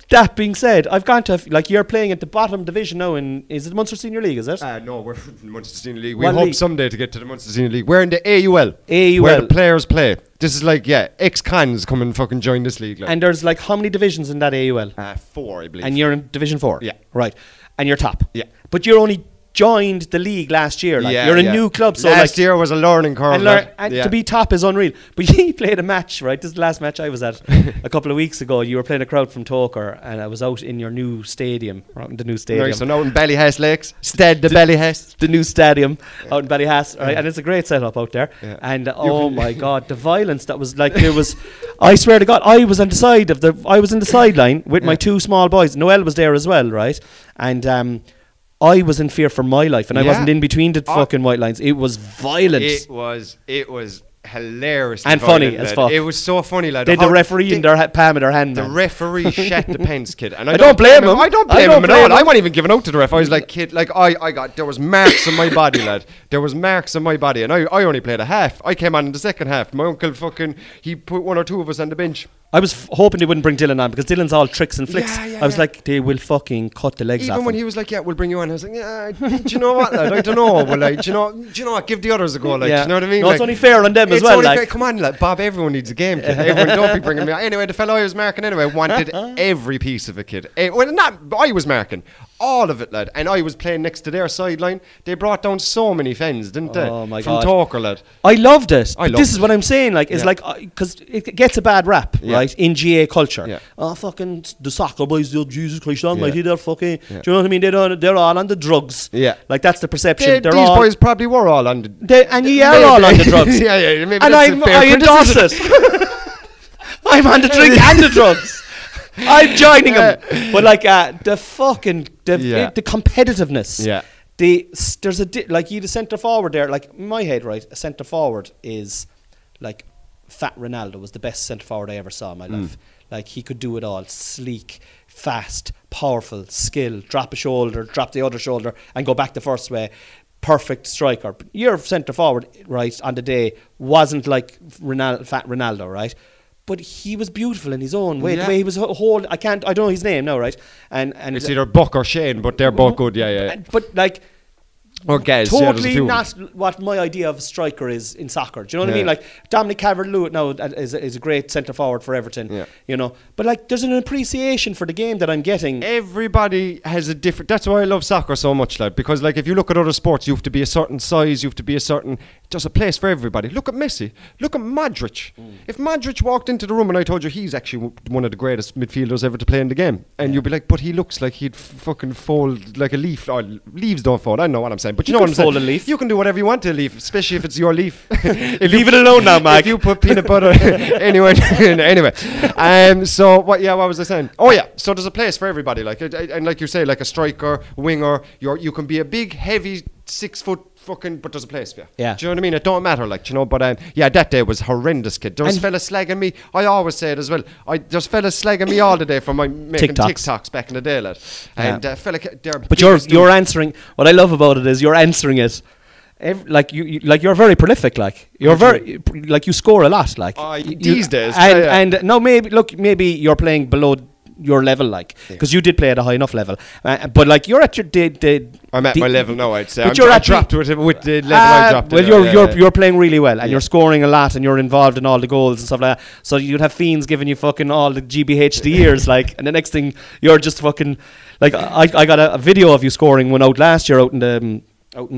that being said, I've gone to like you're playing at the bottom division now is it Munster Senior League? Is it? No, we're in the Munster Senior League. We hope someday to get to the Munster Senior League. We're in the AUL, where the players play. This is like ex-cons come and fucking join this league. Like. And there's like how many divisions in that AUL? 4, I believe. And you're in Division 4. Yeah, right. And you're top. Yeah, but you're only joined the league last year. Like you're a new club, so last year was a learning curve. And to be top is unreal. But you played a match, right? This is the last match I was at a couple of weeks ago. You were playing a crowd from Toker, and I was out in your new stadium, the new stadium. Right, so now in Ballyhass Lakes, Ballyhass, the new stadium out in Ballyhass, right? And it's a great setup out there. Yeah. And oh my God, the violence that was like there was. I swear to God, I was on the side of I was in the sideline with my 2 small boys. Noel was there as well, right? And I was in fear for my life, and I wasn't in between the fucking white lines. It was violent. It was hilarious and funny as fuck. It was so funny, lad. They had the referee in their palm in their hand. The referee shat the pants, kid. And I don't blame him. I don't blame him at all. I wasn't even giving out to the ref. I was like, kid, like there was marks on my body, lad. There was marks on my body, and I only played a half. I came on in the second half. My uncle he put 1 or 2 of us on the bench. I was hoping they wouldn't bring Dylan on because Dylan's all tricks and flicks. I was like, they will fucking cut the legs off. Even when he was like, we'll bring you on. I was like, do you know what, lad? I don't know. Well, like, do you know what? Give the others a go. Like, do you know what I mean? No, it's only fair on them as well. Like, come on, lad. Bob, everyone needs a game, kid. Everyone don't be bringing me on. Anyway, the fellow I was marking wanted every piece of it, kid. I was marking all of it, lad. And I was playing next to their sideline. They brought down so many fans, didn't they? Oh my God. From Toker, lad. I loved it. This is what I'm saying. Like, it's like, because it gets a bad rap, right? In GA culture. Yeah. Oh, fucking the soccer boys, Jesus Christ Almighty, they're fucking. Do you know what I mean? They're all on the drugs. Yeah. Like, that's the perception. These boys probably were all on the. And you are all on the drugs. Yeah. Maybe and I endorse it. I'm on the drink and the drugs. I'm joining them. But like the competitiveness. Yeah. There's like you the centre forward there. Like in my head, right? A centre forward is like Fat Ronaldo was the best centre forward I ever saw in my life. Like he could do it all: sleek, fast, powerful, skill, drop a shoulder, drop the other shoulder, and go back the first way. Perfect striker. Your centre forward, right, on the day wasn't like Fat Ronaldo, right? But he was beautiful in his own way. The way he was holding, I don't know his name now, right? And it's either Buck or Shane, but they're both good. But like. Or Gaz, totally not what my idea of a striker is in soccer. Do you know what I mean? Like Dominic Calvert-Lewin now is a great centre forward for Everton. You know, but like there's an appreciation for the game that I'm getting. Everybody has a different. That's why I love soccer so much, lad. Because like if you look at other sports, you have to be a certain size. You have to be a certain. There's a place for everybody. Look at Messi. Look at Modric. If Modric walked into the room and I told you he's actually one of the greatest midfielders ever to play in the game, and you'd be like, but he looks like he'd fucking fold like a leaf. Oh, leaves don't fold. I know what I'm saying. But you know what I'm saying? A leaf. You can do whatever you want to a leaf, especially if it's your leaf. Leave it alone now, Mike. If you put peanut butter anyway. So what was I saying? Oh yeah, so there's a place for everybody. Like and like you say, like a striker, winger. You can be a big, heavy 6 foot fucking, but there's a place for you. Yeah. Do you know what I mean? It don't matter, like, you know. But that day was horrendous, kid. There was fellas slagging me. I always say it as well. There's fellas slagging me all the day for my making TikToks back in the day, lad. And but you're answering. What I love about it is you're answering it. You're very prolific. Like you're very like you score a lot. Like these days. And no, maybe you're playing below your level, like, because you did play at a high enough level, but like you're at your I'm at my level now, I'd say. But I dropped with the level I dropped. Well, you're playing really well, and you're scoring a lot, and you're involved in all the goals and stuff like that. So you'd have fiends giving you fucking all the GBH the years, like, and the next thing you're just fucking like I got a video of you scoring one out last year out in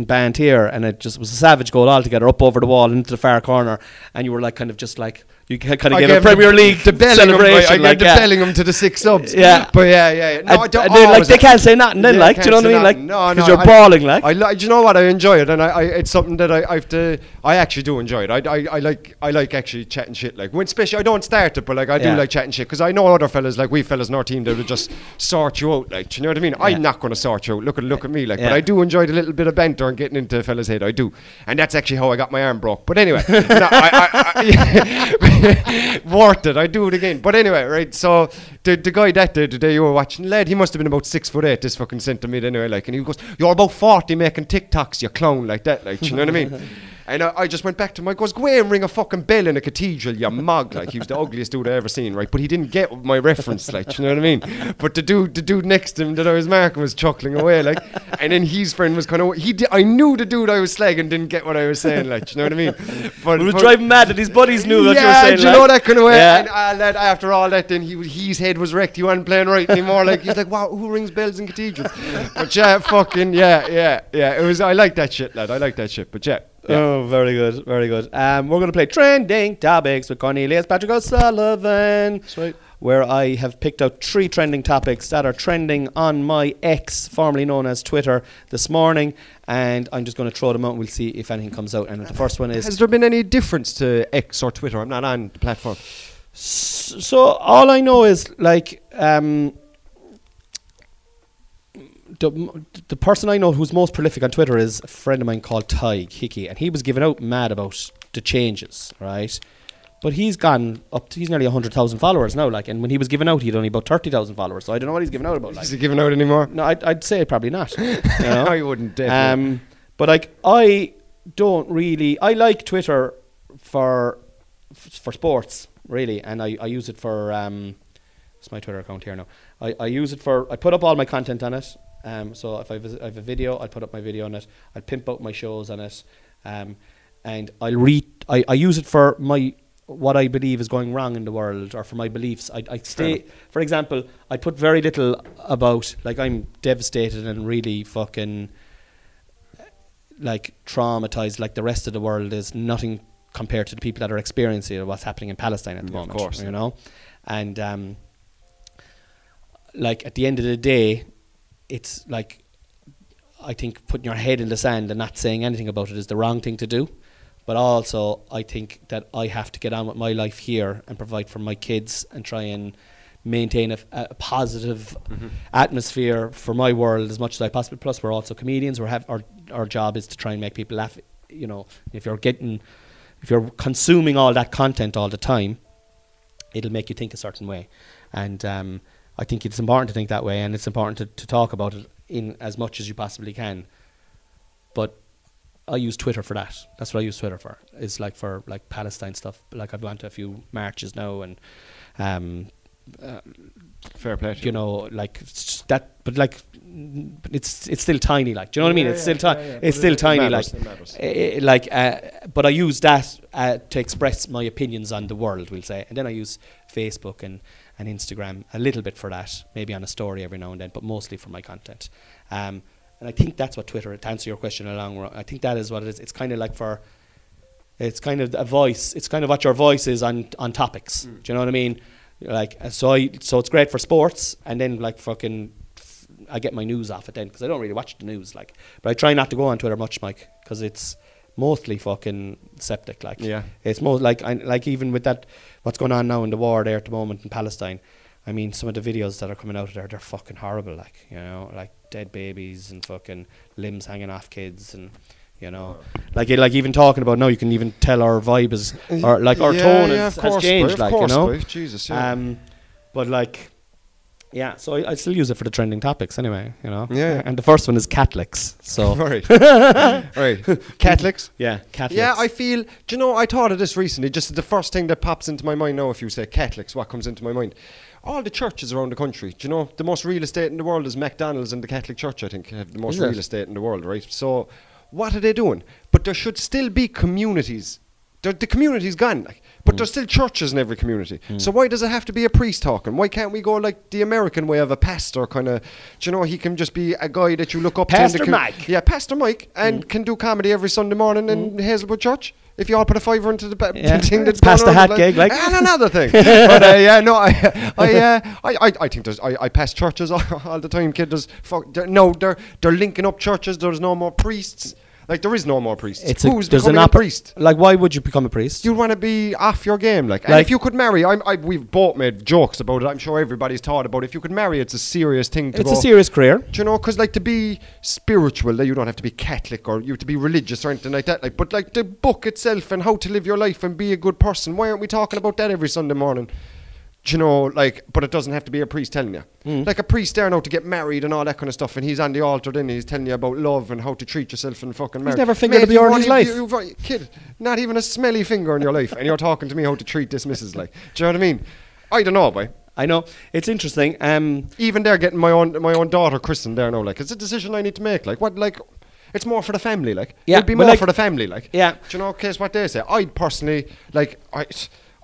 Band here, and it just was a savage goal altogether, up over the wall into the far corner, and you were like kind of just like you kind of gave a Premier League celebration. I gave the Bellingham to the 6 subs. Yeah, but yeah. No, I don't. And then, like, they can't say nothing. Then, like, do you know what I mean? Like, because you're bawling, like. Do you know what? I enjoy it, and it's something that I actually do enjoy it. I like actually chatting shit. Like, when, especially I don't start it, but like I do like chatting shit, because I know other fellas, like we fellas in our team, they would just sort you out. Like, do you know what I mean? I'm not going to sort you out. Look at me. Like, but I do enjoy the little bit of banter and getting into a fella's head. I do, and that's actually how I got my arm broke. But anyway, worth it. I do it again. But anyway, right. So the guy that day you were watching, lad, he must have been about 6'8". This fucking sent to me anyway. Like, and he goes, "You're about 40 making TikToks, you clown," like that. Like, do you know what I mean? And I just went back to him. I goes, "Go away and ring a fucking bell in a cathedral, you mug." Like, he was the ugliest dude I ever seen, right? But he didn't get my reference, like, do you know what I mean? But the dude next to him that I was marking was chuckling away, like. And then his friend was kind of, I knew the dude I was slagging didn't get what I was saying, like, do you know what I mean? But it was driving mad that his buddies knew what you were saying. Do you know that kind of way? Yeah. And lad, after all that, then his head was wrecked. He wasn't playing right anymore. Like, he's like, "Wow, who rings bells in cathedrals?" But yeah, fucking it was. I like that shit, lad. I like that shit. But yeah. Oh, very good, very good. We're going to play Trending Topics with Cornelius Patrick O'Sullivan. Sweet. Where I have picked out 3 trending topics that are trending on my X, formerly known as Twitter, this morning, and I'm just going to throw them out and we'll see if anything comes out. And the first one is... Has there been any difference to X or Twitter? I'm not on the platform. So all I know is, like... The person I know who's most prolific on Twitter is a friend of mine called Tig Hickey, and he was giving out mad about the changes, right? But he's gone up to, he's nearly 100,000 followers now, like, and when he was giving out, he had only about 30,000 followers, so I don't know what he's giving out about. Like. Is he giving out anymore? No, I'd say probably not. You know? I wouldn't definitely. But like, I don't really, I like Twitter for sports, really, and I use it for, it's my Twitter account here now. I use it for, I put up all my content on it. So if I have a video, I'll put up my video on it. I'll pimp out my shows on it, and I use it for what I believe is going wrong in the world, or for my beliefs. I stay, for example, I put very little about, like, I'm devastated and really fucking like traumatized. Like the rest of the world is nothing compared to the people that are experiencing what's happening in Palestine at the moment. Of course, you know, and like at the end of the day. It's like, I think putting your head in the sand and not saying anything about it is the wrong thing to do. But also, I think that I have to get on with my life here and provide for my kids and try and maintain a positive atmosphere for my world as much as I possibly. Plus, we're also comedians. Our job is to try and make people laugh. You know, if you're consuming all that content all the time, it'll make you think a certain way. And I think it's important to think that way, and it's important to talk about it in as much as you possibly can. But I use Twitter for that. That's what I use Twitter for. It's like for like Palestine stuff. Like I've gone to a few marches now, and fair play. You know, like that. But like, it's still tiny. Like, do you know what I mean? It's still tiny. It's still tiny. Like, but I use that to express my opinions on the world, we'll say, and then I use Facebook and Instagram a little bit for that, maybe on a story every now and then, but mostly for my content. And I think that's what Twitter, to answer your question along, I think that is what it is. It's kind of like it's kind of a voice. It's kind of what your voice is on topics. Do you know what I mean? Like, so it's great for sports, and then like fucking, I get my news off it then, because I don't really watch the news, like, but I try not to go on Twitter much, Mike, because it's mostly fucking septic, like. Yeah. It's most like even with that, what's going on now in the war there at the moment in Palestine. I mean, some of the videos that are coming out of there, they're fucking horrible, like, you know, like dead babies and fucking limbs hanging off kids, and you know, like even talking about now, you can even tell our vibe is, or like our tone has changed, like, you know. Jesus, but like. Yeah, so I still use it for the trending topics anyway, you know. Yeah. And the first one is Catholics. So right. Right. Catholics? Yeah, Catholics. Yeah, I feel, do you know, I thought of this recently, just the first thing that pops into my mind now, if you say Catholics, what comes into my mind? All the churches around the country. Do you know, the most real estate in the world is McDonald's, and the Catholic Church, I think, have the most real estate in the world, right? So what are they doing? But there should still be communities. The community's gone, like, but there's still churches in every community. So why does it have to be a priest talking? Why can't we go like the American way of a pastor kind of, you know, he can just be a guy that you look up to. Pastor Mike. Yeah, Pastor Mike, and can do comedy every Sunday morning in Hazelwood Church. If you all put a $5 into the thing that's past the hat gig, like. And another thing. But yeah, no, I think I pass churches all the time, kid. They're linking up churches. There's no more priests. Like, there is no more priests. Who's becoming a priest? Like, why would you become a priest? You want to be off your game, like. And if you could marry, we've both made jokes about it. I'm sure everybody's thought about it. If you could marry, it's a serious thing to go. It's a serious career. Do you know? Because, like, to be spiritual, you don't have to be Catholic or you have to be religious or anything like that. Like, but, like, the book itself and how to live your life and be a good person, why aren't we talking about that every Sunday morning? Do you know, like, but it doesn't have to be a priest telling you. Like a priest there now to get married and all that kind of stuff, and he's on the altar then, and he's telling you about love and how to treat yourself in fucking marriage. He's never fingered a beer in his life. Kid, not even a smelly finger in your life, and you're talking to me how to treat this missus, like. Do you know what I mean? I don't know, boy. I know. It's interesting. Even they're getting my own daughter christened there now, like. It's a decision I need to make, like. What, like... It's more for the family, like. Yeah. It'd be more for the family, like. Yeah. Do you know, case what they say? I'd personally, like...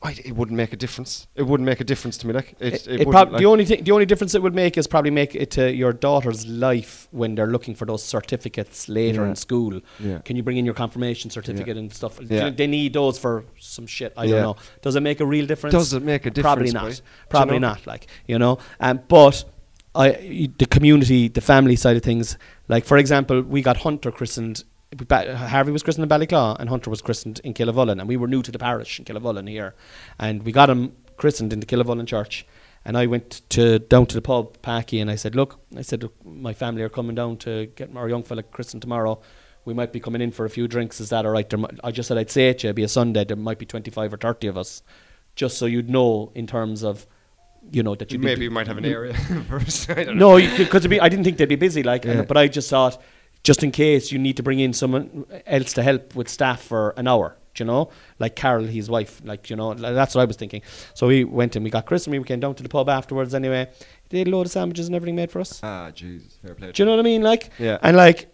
it wouldn't make a difference. It wouldn't make a difference to me. Like the only difference it would make is probably make it to your daughter's life when they're looking for those certificates later in school. Yeah. Can you bring in your confirmation certificate and stuff? Yeah. They need those for some shit. I don't know. Does it make a real difference? Does it make a difference? Probably not. Probably not. Like, you know. But the community, the family side of things. Like, for example, we got Hunter christened. Harvey was christened in Ballyclaw and Hunter was christened in Killavullen, and we were new to the parish in Killavullen here, and we got him christened in the Killavullen church. And I went down to the pub, Packy, and I said, look, my family are coming down to get our young fella christened tomorrow. We might be coming in for a few drinks. Is that all right? I just said I'd say it to you, it'd be a Sunday, there might be 25 or 30 of us, just so you'd know in terms of, you know, that you might have an area first. I don't know. No, because I didn't think they'd be busy, like, but I just thought, just in case you need to bring in someone else to help with staff for an hour, you know, like Carol, his wife, like, you know, that's what I was thinking. So we went and we got Chris and we came down to the pub afterwards anyway. They had a load of sandwiches and everything made for us. Ah, Jesus, fair play. Do you know what I mean? Like, yeah. And like,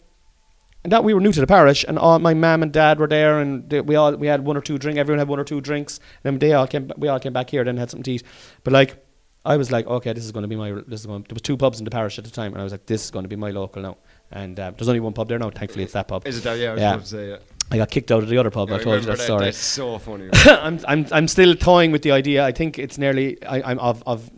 and that we were new to the parish, and all my mum and dad were there, and we had one or two drinks. Everyone had one or two drinks, and then we all came back here, then had something to eat. But like, I was like, okay, there was 2 pubs in the parish at the time, and I was like, this is going to be my local now. And there's only one pub there now. Thankfully, it's that pub. Is it that? Yeah, I was going to say, yeah. I got kicked out of the other pub. I told you that story. That's so funny. I'm still toying with the idea. I think it's nearly I'm of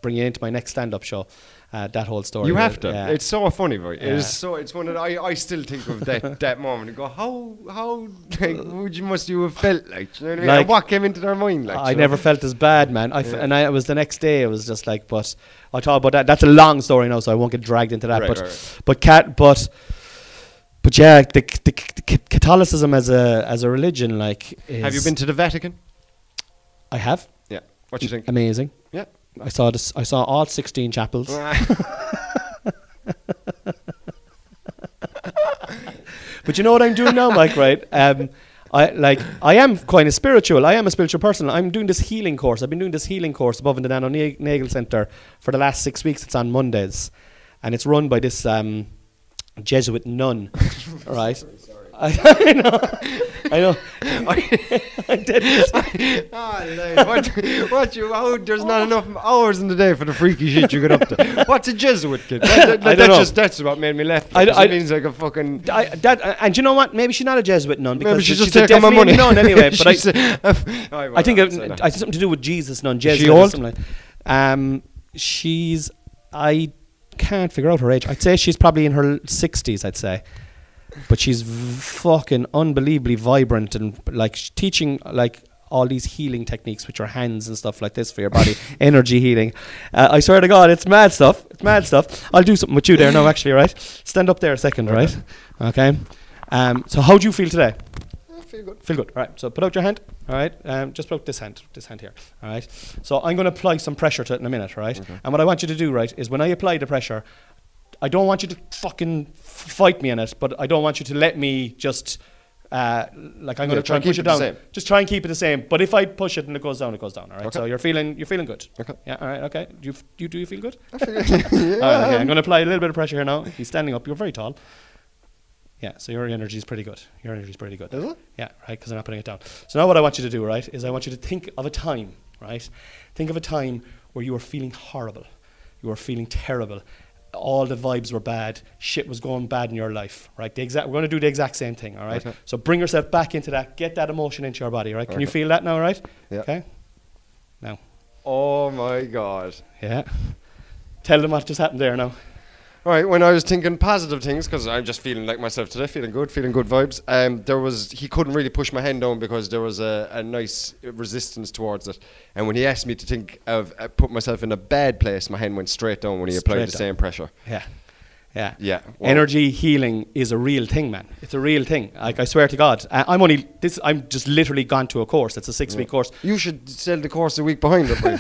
bringing it into my next stand-up show. That whole story. You have to. Yeah. It's so funny, boy. Yeah. It's one that I still think of that moment and go, how like, must you have felt like? Do you know what I mean? Like, what came into their mind? Like, I never felt as bad, man. It was the next day. It was just like, but I thought about that. That's a long story now, so I won't get dragged into that. But yeah, the Catholicism as a religion, like. Have you been to the Vatican? I have. Yeah. What do you think? Amazing. Yeah. I saw all 16 chapels. But you know what I'm doing now, Mike, right? I am quite a spiritual. I am a spiritual person. I'm doing this healing course. I've been doing this healing course above in the Nano Nagel Centre for the last 6 weeks. It's on Mondays, and it's run by this Jesuit nun, right? I know. I did this. There's not enough hours in the day for the freaky shit you get up to. What's a Jesuit, kid? That's what made me laugh. It means like a fucking. And you know what? Maybe she's not a Jesuit nun because maybe she's just taking my money. Nun anyway. But I think it's something to do with Jesus nun. Jesuit. She old? I can't figure out her age. I'd say she's probably in her 60s. I'd say. But she's fucking unbelievably vibrant and like teaching like all these healing techniques with your hands and stuff like this for your body, energy healing. I swear to God, it's mad stuff. It's mad stuff. I'll do something with you there now, actually, right? Stand up there a second, right? Okay. So how do you feel today? I feel good. Feel good. All right. So put out your hand. All right. Just put out this hand here. All right. So I'm going to apply some pressure to it in a minute, right? Okay. And what I want you to do, right, is when I apply the pressure, I don't want you to fucking fight me in it, but I don't want you to let me just I'm going to try and push it down. Just try and keep it the same. But if I push it and it goes down, it goes down. All right. Okay. So you're feeling good. Okay. Yeah. All right. Okay. Do you feel good? I feel good. Yeah. All right, okay. I'm going to apply a little bit of pressure here now. He's standing up. You're very tall. Yeah. So your energy is pretty good. Is it? Yeah. Right. Because I'm not putting it down. So now what I want you to do, right, is I want you to think of a time, right? Think of a time where you were feeling horrible. You were feeling terrible. All the vibes were bad. Shit was going bad in your life, right? We're going to do the exact same thing, all right? Okay. So bring yourself back into that. Get that emotion into your body, right? Can you feel that now, right? Yeah. Okay. Now. Oh my God. Yeah. Tell them what just happened there now. All right, when I was thinking positive things, because I'm just feeling like myself today, feeling good vibes. He couldn't really push my hand down because there was a nice resistance towards it. And when he asked me to think of put myself in a bad place, my hand went straight down when he applied the same pressure. Yeah. Well, energy healing is a real thing, man. It's a real thing. Like, I swear to God, I'm just literally gone to a course. It's a 6-week course. You should sell the course a week behind it, boy.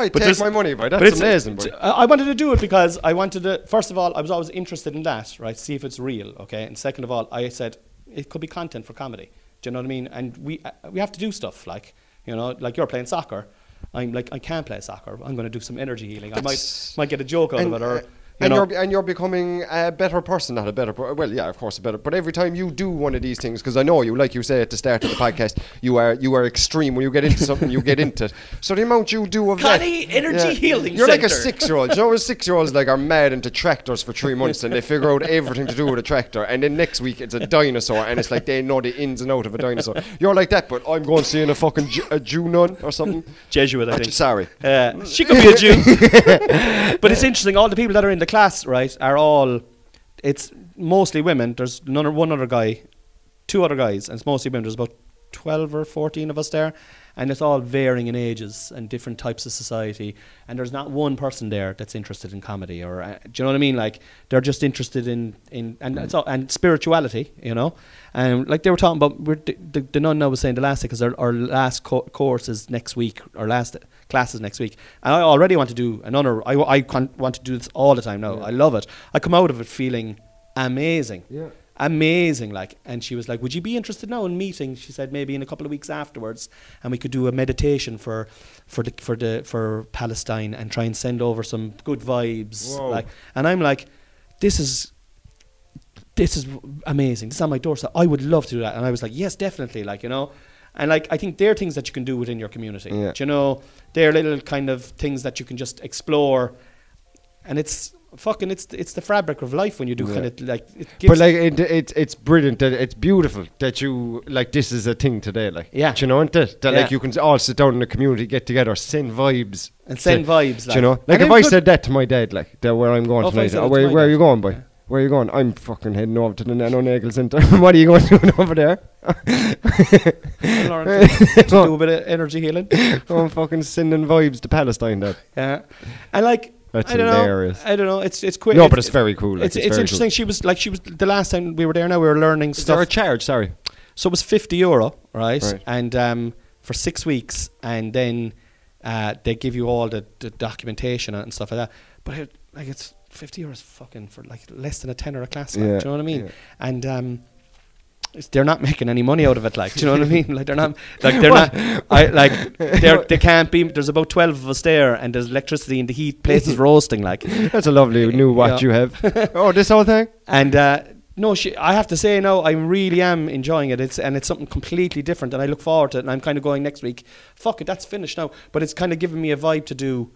Take my money, boy. That's amazing, boy. I wanted to do it because I wanted to. First of all, I was always interested in that, right? See if it's real, okay. And second of all, I said it could be content for comedy. Do you know what I mean? And we have to do stuff like, you know, like you're playing soccer. I'm like, I can't play soccer. I'm going to do some energy healing. I might get a joke out of it, or you're becoming a better person, not a better. Well, yeah, of course, a better. But every time you do one of these things, because I know you, like you say at the start of the podcast, you are extreme. When you get into something, you get into it. So the amount you do of Connie, that, energy healing. You're center. like a 6-year-old. You know, 6-year-olds like are mad into tractors for 3 months, and they figure out everything to do with a tractor, and then next week it's a dinosaur, and it's like they know the ins and out of a dinosaur. You're like that, but I'm going seeing a fucking a Jew nun or something. Jesuit, I think. Sorry. She could be a Jew. But it's interesting. All the people that are in the class, right, are all. It's mostly women. There's one other guy, 2 other guys, and it's mostly women. There's about 12 or 14 of us there, and it's all varying in ages and different types of society. And there's not one person there that's interested in comedy, or do you know what I mean? Like, they're just interested in and spirituality, you know. And like they were talking about, the nun now was saying the last thing, because our last course is next week, our last class is next week. And I already want to do another. I want to do this all the time now. Yeah. I love it. I come out of it feeling amazing. Yeah. Amazing, like. And she was like, would you be interested now in meeting? She said maybe in a couple of weeks afterwards, and we could do a meditation for Palestine and try and send over some good vibes. Whoa. Like, and I'm like, this is amazing. This is on my doorstep. I would love to do that. And I was like, yes, definitely, like, you know. And like, I think they're things that you can do within your community. Yeah. Do you know, they're little kind of things that you can just explore, and it's the fabric of life when you do kind of like. But like it's brilliant. That it's beautiful that you like this is a thing today. Like, do you know that like you can all sit down in the community, get together, send vibes, vibes. Do you know, like if I said that to my dad, like that where I'm going tonight. Where are you going, boy? Where are you going? I'm fucking heading over to the Nano Nagle Centre. What are you going to do over there? to do a bit of energy healing. I'm fucking sending vibes to Palestine, Dad. Yeah, and like. That's hilarious. I don't know. It's quick. No, but it's very cool. Like, it's interesting. Cool. She was the last time we were there. Now we were learning stuff. Is there a charge? Sorry. So it was €50, right? And for 6 weeks, and then they give you all the documentation and stuff like that. But it's €50 fucking for like less than a tenner a class. Like, do you know what I mean? Yeah. And they're not making any money out of it, like, do you know what I mean? Like, they're not, like, they're not, they can't be, there's about 12 of us there, and there's electricity and the heat, places roasting, like. That's a lovely new watch you have. Oh, this whole thing? And, no, I have to say now, I really am enjoying it. It's something completely different, and I look forward to it, and I'm kind of going next week, fuck it, that's finished now. But it's kind of giving me a vibe to do,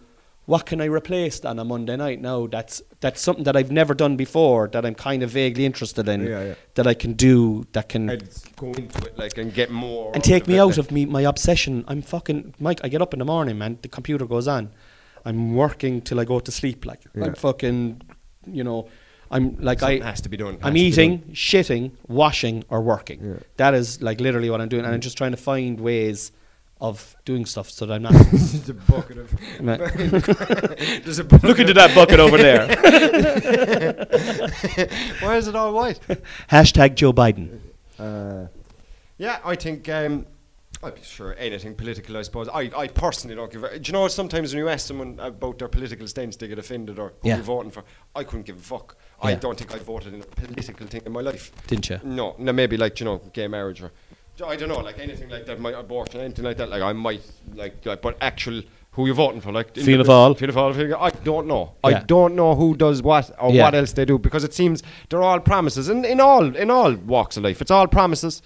what can I replace on a Monday night now? That's something that I've never done before, that I'm kind of vaguely interested in, that I can do, that can go into it, like, and get more, and take me out of my obsession. I'm fucking Mike. I get up in the morning, man. The computer goes on. I'm working till I go to sleep. Like, I'm fucking, you know, I'm like, something has to be done. I'm eating, shitting, washing, or working. Yeah. That is like literally what I'm doing, and I'm just trying to find ways of doing stuff so that I'm not. There's a bucket of. There's a bucket. Look into that bucket over there. Why is it all white? Hashtag Joe Biden. Yeah, I think I'd be sure anything political. I suppose I personally don't give. Do you know, sometimes when you ask someone about their political stance, they get offended or who you're voting for. I couldn't give a fuck. I don't think I voted in a political thing in my life. Didn't you? No, maybe like, you know, gay marriage or. I don't know, like anything like that, my abortion, anything like that. Like I might like but actual who you voting for, like Fianna Fáil. I don't know. I don't know who does what or what else they do, because it seems they're all promises, and in all walks of life, it's all promises.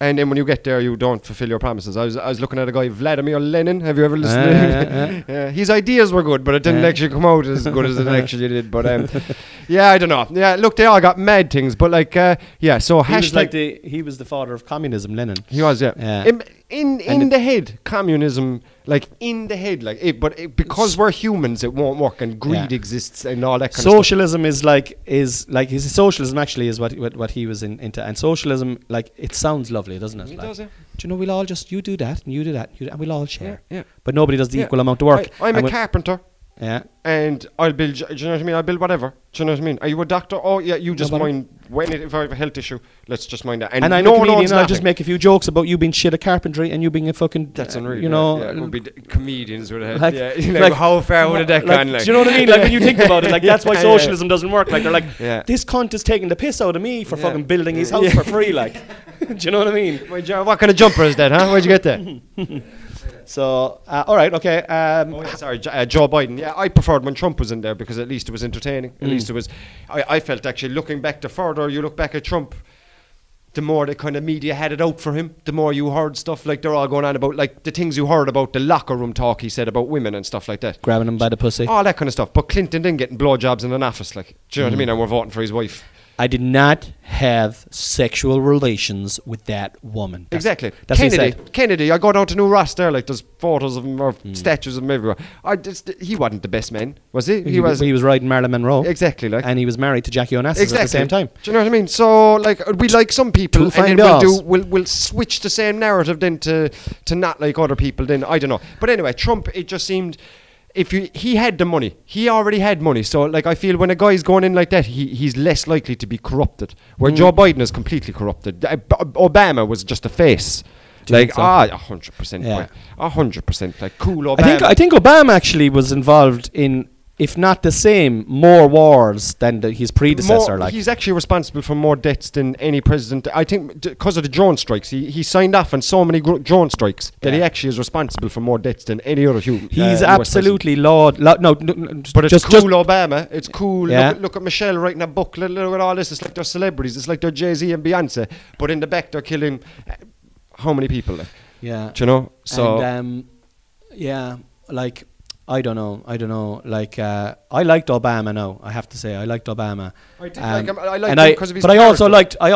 And then when you get there, you don't fulfill your promises. I was looking at a guy, Vladimir Lenin. Have you ever listened to him? His ideas were good, but it didn't actually come out as good as it actually did. But I don't know. Yeah, look, they all got mad things, but like, so hashtag. He was the father of communism, Lenin. He was, yeah. in the head, communism, like in the head, like because we're humans, it won't work, and greed exists and all that kind socialism of stuff. Socialism actually is what he was into, and socialism, like, it sounds lovely, doesn't it? It like, does, yeah. Do you know, we'll all just, you do that and you do that, and we'll all share. Yeah. But nobody does the equal amount of work. I'm a carpenter. Yeah. And I'll build, do you know what I mean? I'll build whatever. Do you know what I mean? Are you a doctor? Oh, yeah, you just mind if I have a health issue, let's just mind that. And I'm a comedian, I'll just make a few jokes about you being shit at carpentry and you being a fucking... That's unreal. You know... It would be comedians would have... Like, like, how far would that gone? Like, do you know what I mean? Like, when you think about it, like, that's why socialism doesn't work. Like, they're like, this cunt is taking the piss out of me for fucking building his house for free, like. Do you know what I mean? What kind of jumper is that, huh? Where'd you get that? So, all right, okay. Joe Biden. Yeah, I preferred when Trump was in there because at least it was entertaining. At least it was... I felt actually, looking back, the further you look back at Trump, the more the kind of media had it out for him, the more you heard stuff like they're all going on about, like, the things you heard about the locker room talk he said about women and stuff like that. Grabbing them by the pussy. All that kind of stuff. But Clinton then getting blowjobs in an office, like, do you know what I mean? And we're voting for his wife. I did not have sexual relations with that woman. Exactly. That's Kennedy, I go down to New Ross there, like, there's photos of him or statues of him everywhere. He wasn't the best man, was he? He was riding Marilyn Monroe. Exactly, like. And he was married to Jackie Onassis at the same time. Do you know what I mean? So, like, we like some people, and then we'll switch the same narrative then to not like other people then, I don't know. But anyway, Trump, it just seemed... he had the money. He already had money. So, like, I feel when a guy's going in like that, he's less likely to be corrupted. Where Joe Biden is completely corrupted. Obama was just a face. Like, 100%. Yeah. 100%. Like, cool Obama. I think Obama actually was involved in, if not the same, more wars than his predecessor. He's actually responsible for more deaths than any president. I think because of the drone strikes, he signed off on so many drone strikes that he actually is responsible for more deaths than any other human. He's absolutely no, but it's cool Obama. It's cool. Look at Michelle writing a book. Look at all this. It's like they're celebrities. It's like they're Jay-Z and Beyonce. But in the back, they're killing how many people? Like? Yeah. Do you know? So and, like... I don't know. Like, I liked Obama now, I have to say. I liked Obama. I did like him. I liked him because of his character. I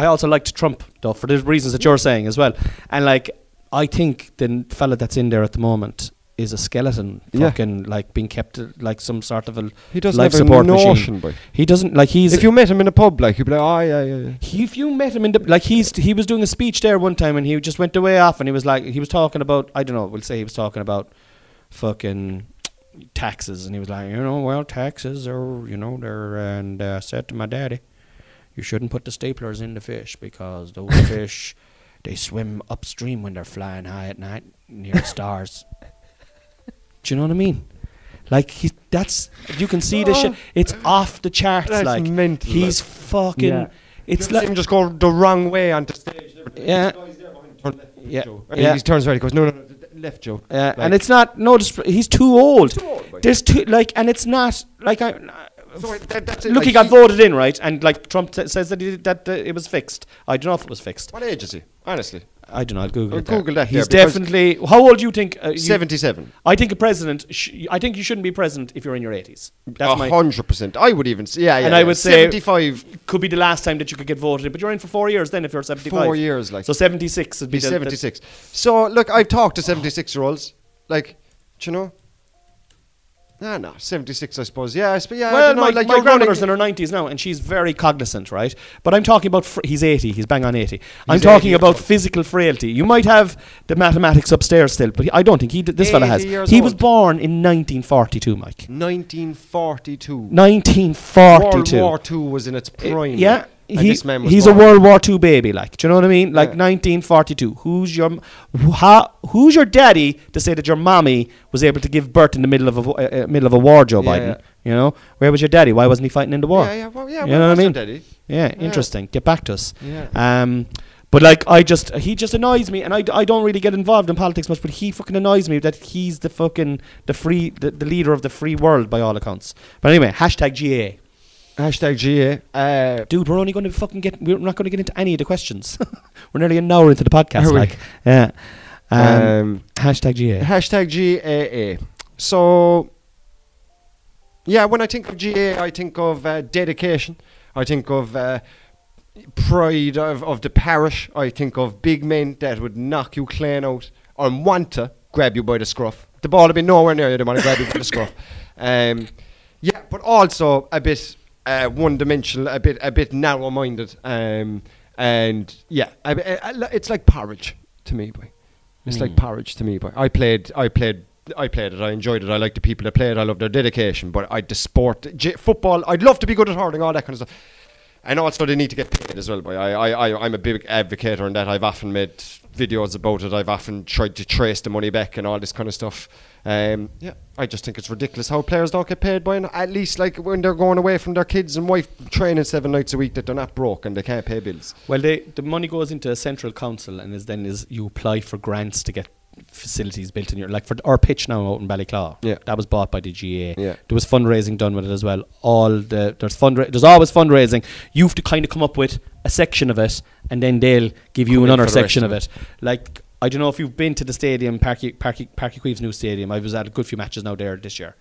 also liked Trump, though, for the reasons that you're saying as well. And, like, I think the fella that's in there at the moment is a skeleton, fucking, like, being kept like some sort of a life support machine. He doesn't, like, he's... If you met him in a pub, like, you'd be like, oh, yeah. If you met him in the... Like, he was doing a speech there one time and he just went away off and he was like... He was talking about... I don't know, we'll say he was talking about fucking taxes. And he was like, taxes are, they're... And I said to my daddy, you shouldn't put the staplers in the fish because those fish, they swim upstream when they're flying high at night near the stars. Do you know what I mean? Like, you can see this shit. It's off the charts. That's like, mental. He's fucking... Yeah. It's like... him just go the wrong way on the stage. Yeah. He turns around, he goes, no, left, Joe. Yeah, like, and it's not... No, he's too old. There's like, and it's not... Like, that's it, look, like he got voted in, right? And, like, Trump says that it was fixed. I don't know if it was fixed. What age is he? Honestly. I don't know. I'll Google it. Google that. He's definitely... How old do you think... 77. I think a president... I think you shouldn't be president if you're in your 80s. That's 100%. I would even say... Yeah, and I would say... 75... Could be the last time that you could get voted in. But you're in for 4 years then if you're 75. 4 years, like... So 76 would be... 76. So, look, I've talked to 76-year-olds. Like, do you know... No, 76, I suppose. Yeah, well, my grandmother's in her 90s now, and she's very cognizant, right? But I'm talking about... he's 80. He's bang on 80. I'm talking about physical frailty. You might have the mathematics upstairs still, but I don't think this fella has. He was born in 1942, Mike. 1942. 1942. World War II was in its prime. Yeah. He's a World War II baby, like. Do you know what I mean? Like 1942. Who's your daddy to say that your mommy was able to give birth in the middle of a war, Joe Biden? You know, where was your daddy? Why wasn't he fighting in the war? You know what I mean? Daddy? Yeah, interesting. Get back to us. Yeah. But like, he just annoys me, and I don't really get involved in politics much, but he fucking annoys me that he's the fucking the leader of the free world by all accounts. But anyway, #GA. #GA. Dude, we're only going to we're not going to get into any of the questions. We're nearly an hour into the podcast. Yeah. #GA. #GAA. So, yeah, when I think of GA, I think of dedication. I think of pride of the parish. I think of big men that would knock you clean out or want to grab you by the scruff. The ball would be nowhere near you. They want to grab you by the scruff. Yeah, but also a bit one-dimensional, a bit narrow-minded. And yeah, it's like porridge to me, boy. It's like porridge to me, boy. I played it. I enjoyed it. I like the people that play it. I love their dedication. But the sport, football, I'd love to be good at hurling, all that kind of stuff. And also they need to get paid as well, boy. I'm a big advocate on that. I've often made videos about it. I've often tried to trace the money back and all this kind of stuff. Yeah, I just think it's ridiculous how players don't get paid, boy. At least like when they're going away from their kids and wife training 7 nights a week, that they're not broke and they can't pay bills. Well, the money goes into a central council, and is you apply for grants to get facilities built in your, like for our pitch now out in Ballyclaw. Yeah, that was bought by the GA. Yeah, there was fundraising done with it as well. There's always fundraising. You have to kind of come up with a section of it, and then they'll give you another section of it. Like, I don't know if you've been to the stadium, Parky Queeve's new stadium. I was at a good few matches now there this year.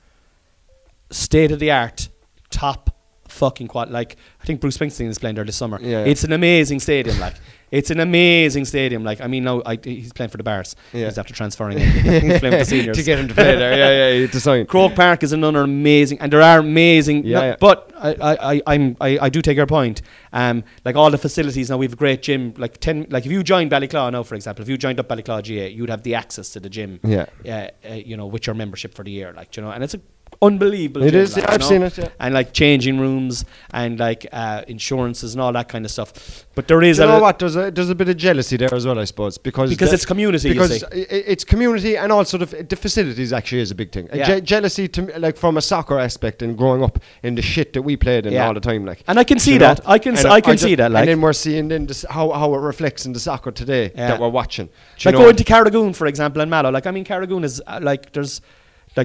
State of the art, top fucking quad. Like, I think Bruce Springsteen is playing there this summer. Yeah. It's an amazing stadium. Like, it's an amazing stadium. Like, I mean, now he's playing for the Bars. Yeah. He's after transferring. He's playing for the seniors to get him to play there. Yeah, to sign. Croke Park is another amazing, and there are amazing. Yeah. But I do take your point. Like all the facilities now, we have a great gym. Like if you joined Ballyclaw now, for example, if you joined up Ballyclaw GA, you'd have the access to the gym. Yeah. With your membership for the year, like, and it's a unbelievable. It gym, is. like, I've seen it. Yeah. And like changing rooms and like insurances and all that kind of stuff. But there is. You know what? There's a bit of jealousy there as well, I suppose, because it's community. Because it's community, and also the facilities actually is a big thing. Yeah. Jealousy to like from a soccer aspect and growing up in the shit that we played in all the time, like. And I can see that. I can see that. Like, and then we're seeing then how it reflects in the soccer today that we're watching. Like going to Carragoon, for example, and Mallow. Like, I mean, Carragoon is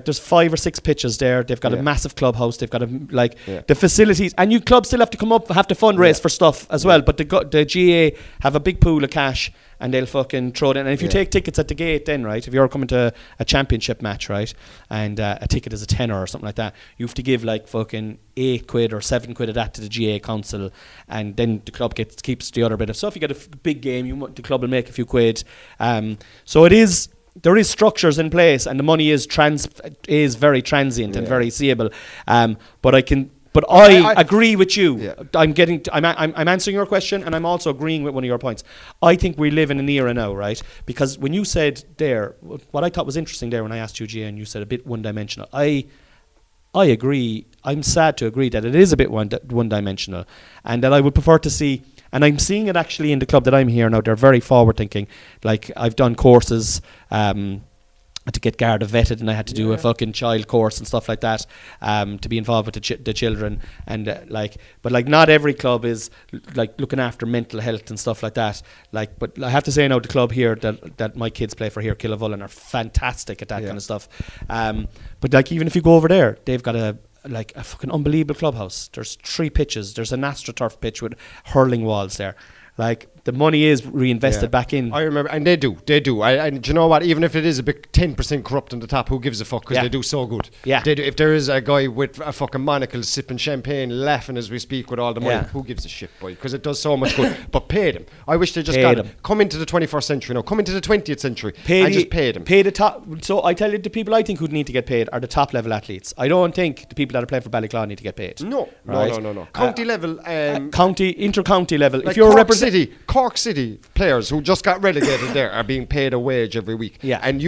there's 5 or 6 pitches there. They've got a massive clubhouse. They've got the facilities, and you clubs still have to come up, have to fundraise for stuff as well. But the GA have a big pool of cash, and they'll fucking throw it in. And if you take tickets at the gate, then right, if you're coming to a championship match, right, and a ticket is a tenner or something like that, you have to give like fucking £8 or £7 of that to the GA council, and then the club keeps the other bit of stuff. You get a big game, the club will make a few quid. So it is. There is structures in place, and the money is very transient and very seeable. But I agree with you. Yeah. I'm answering your question, and I'm also agreeing with one of your points. I think we live in an era now, right? Because when you said there, what I thought was interesting there when I asked you, Gia, and you said a bit one-dimensional. I agree. I'm sad to agree that it is a bit one-dimensional, and that I would prefer to see. And I'm seeing it actually in the club that I'm here now. They're very forward thinking. Like, I've done courses to get Garda vetted, and I had to do a fucking child course and stuff like that to be involved with the children. And but not every club is like looking after mental health and stuff like that. Like, but I have to say now, the club here that my kids play for here, Killavullen, are fantastic at that kind of stuff. But like, even if you go over there, they've got a fucking unbelievable clubhouse. There's 3 pitches. There's an AstroTurf pitch with hurling walls there. Like, the money is reinvested back in. I remember, and they do. And do you know what? Even if it is a bit 10% corrupt on the top, who gives a fuck? Because they do so good. Yeah. They do. If there is a guy with a fucking monocle sipping champagne, laughing as we speak with all the money, who gives a shit, boy? Because it does so much good. But pay them. I wish they just got it. Come into the 21st century now. Come into the 20th century. Just pay them. Pay the top. So I tell you, the people I think who need to get paid are the top level athletes. I don't think the people that are playing for Ballyclaw need to get paid. No. County level. Inter-county level. Like, if you're Cork City players who just got relegated there are being paid a wage every week. Yeah. And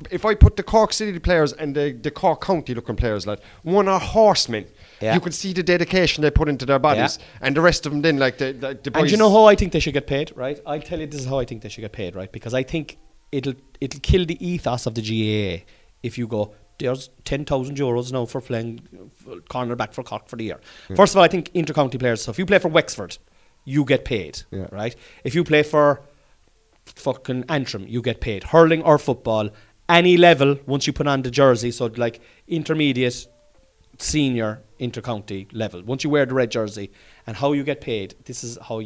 if I put the Cork City players and the Cork County looking players, like, one are horsemen. Yeah. You can see the dedication they put into their bodies, and the rest of them then, like the boys. And you know how I think they should get paid, right? I'll tell you, this is how I think they should get paid, right? Because I think it'll kill the ethos of the GAA if you go, there's €10,000 now for playing cornerback for Cork for the year. Yeah. First of all, I think inter-county players. So if you play for Wexford, you get paid, right? If you play for fucking Antrim, you get paid. Hurling or football, any level, once you put on the jersey, so like intermediate, senior, inter-county level, once you wear the red jersey, and how you get paid, this is how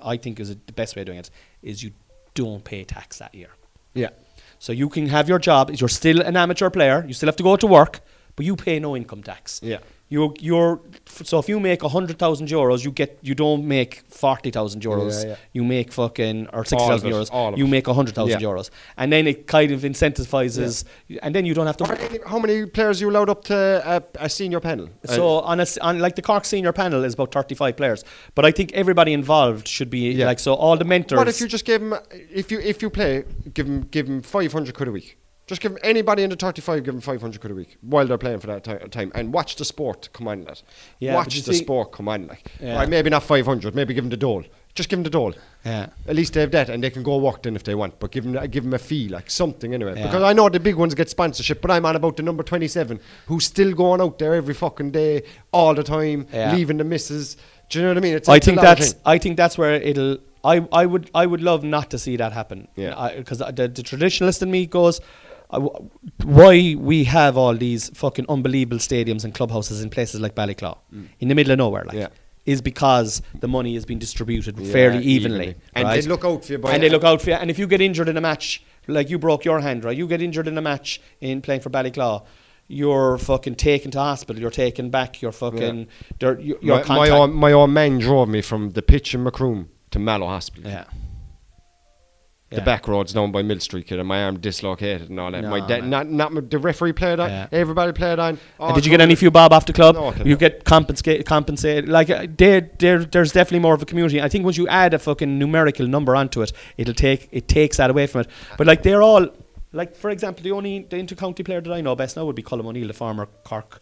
I think is the best way of doing it, is you don't pay tax that year. Yeah. So you can have your job, you're still an amateur player, you still have to go to work, but you pay no income tax. Yeah. So if you make €100,000, you don't make €40,000. Yeah. You make fucking or €60,000. You make €100,000, and then it kind of incentivizes, and then you don't have to. How many players are you allowed up to a senior panel? So on like the Cork senior panel is about 35 players, but I think everybody involved should be like, so all the mentors. What if you just give them, if you play, give them 500 quid a week? Just give anybody in the 35, give them 500 quid a week while they're playing for that time, and watch the sport come on, lad. Yeah, watch the sport come on, like. Yeah. Right, maybe not 500, maybe give them the dole. Just give them the dole. Yeah. At least they have that, and they can go work then if they want. But give them a fee, like something anyway. Yeah. Because I know the big ones get sponsorship, but I'm on about the number 27 who's still going out there every fucking day, all the time, leaving the missus. Do you know what I mean? I think that's where it'll. I would love not to see that happen. Yeah. Because the traditionalist in me goes, why we have all these fucking unbelievable stadiums and clubhouses in places like Ballyclaw, in the middle of nowhere, like, is because the money has been distributed fairly evenly. And right? they look out for you. And if you get injured in a match, like you broke your hand, right? You get injured in a match in playing for Ballyclaw, you're fucking taken to hospital. You're taken back. You're fucking. My own man drove me from the pitch in Macroom to Mallow Hospital. Yeah. The back roads down by Mill Street, kid, and my arm dislocated and all that. Not the referee played on. Yeah. Everybody played on. And did you get any few bob off the club? No, you get compensated. Like there's definitely more of a community. I think once you add a fucking numerical number onto it, it takes that away from it. But like they're all. Like, for example, the inter-county player that I know best now would be Colm O'Neill, the former Cork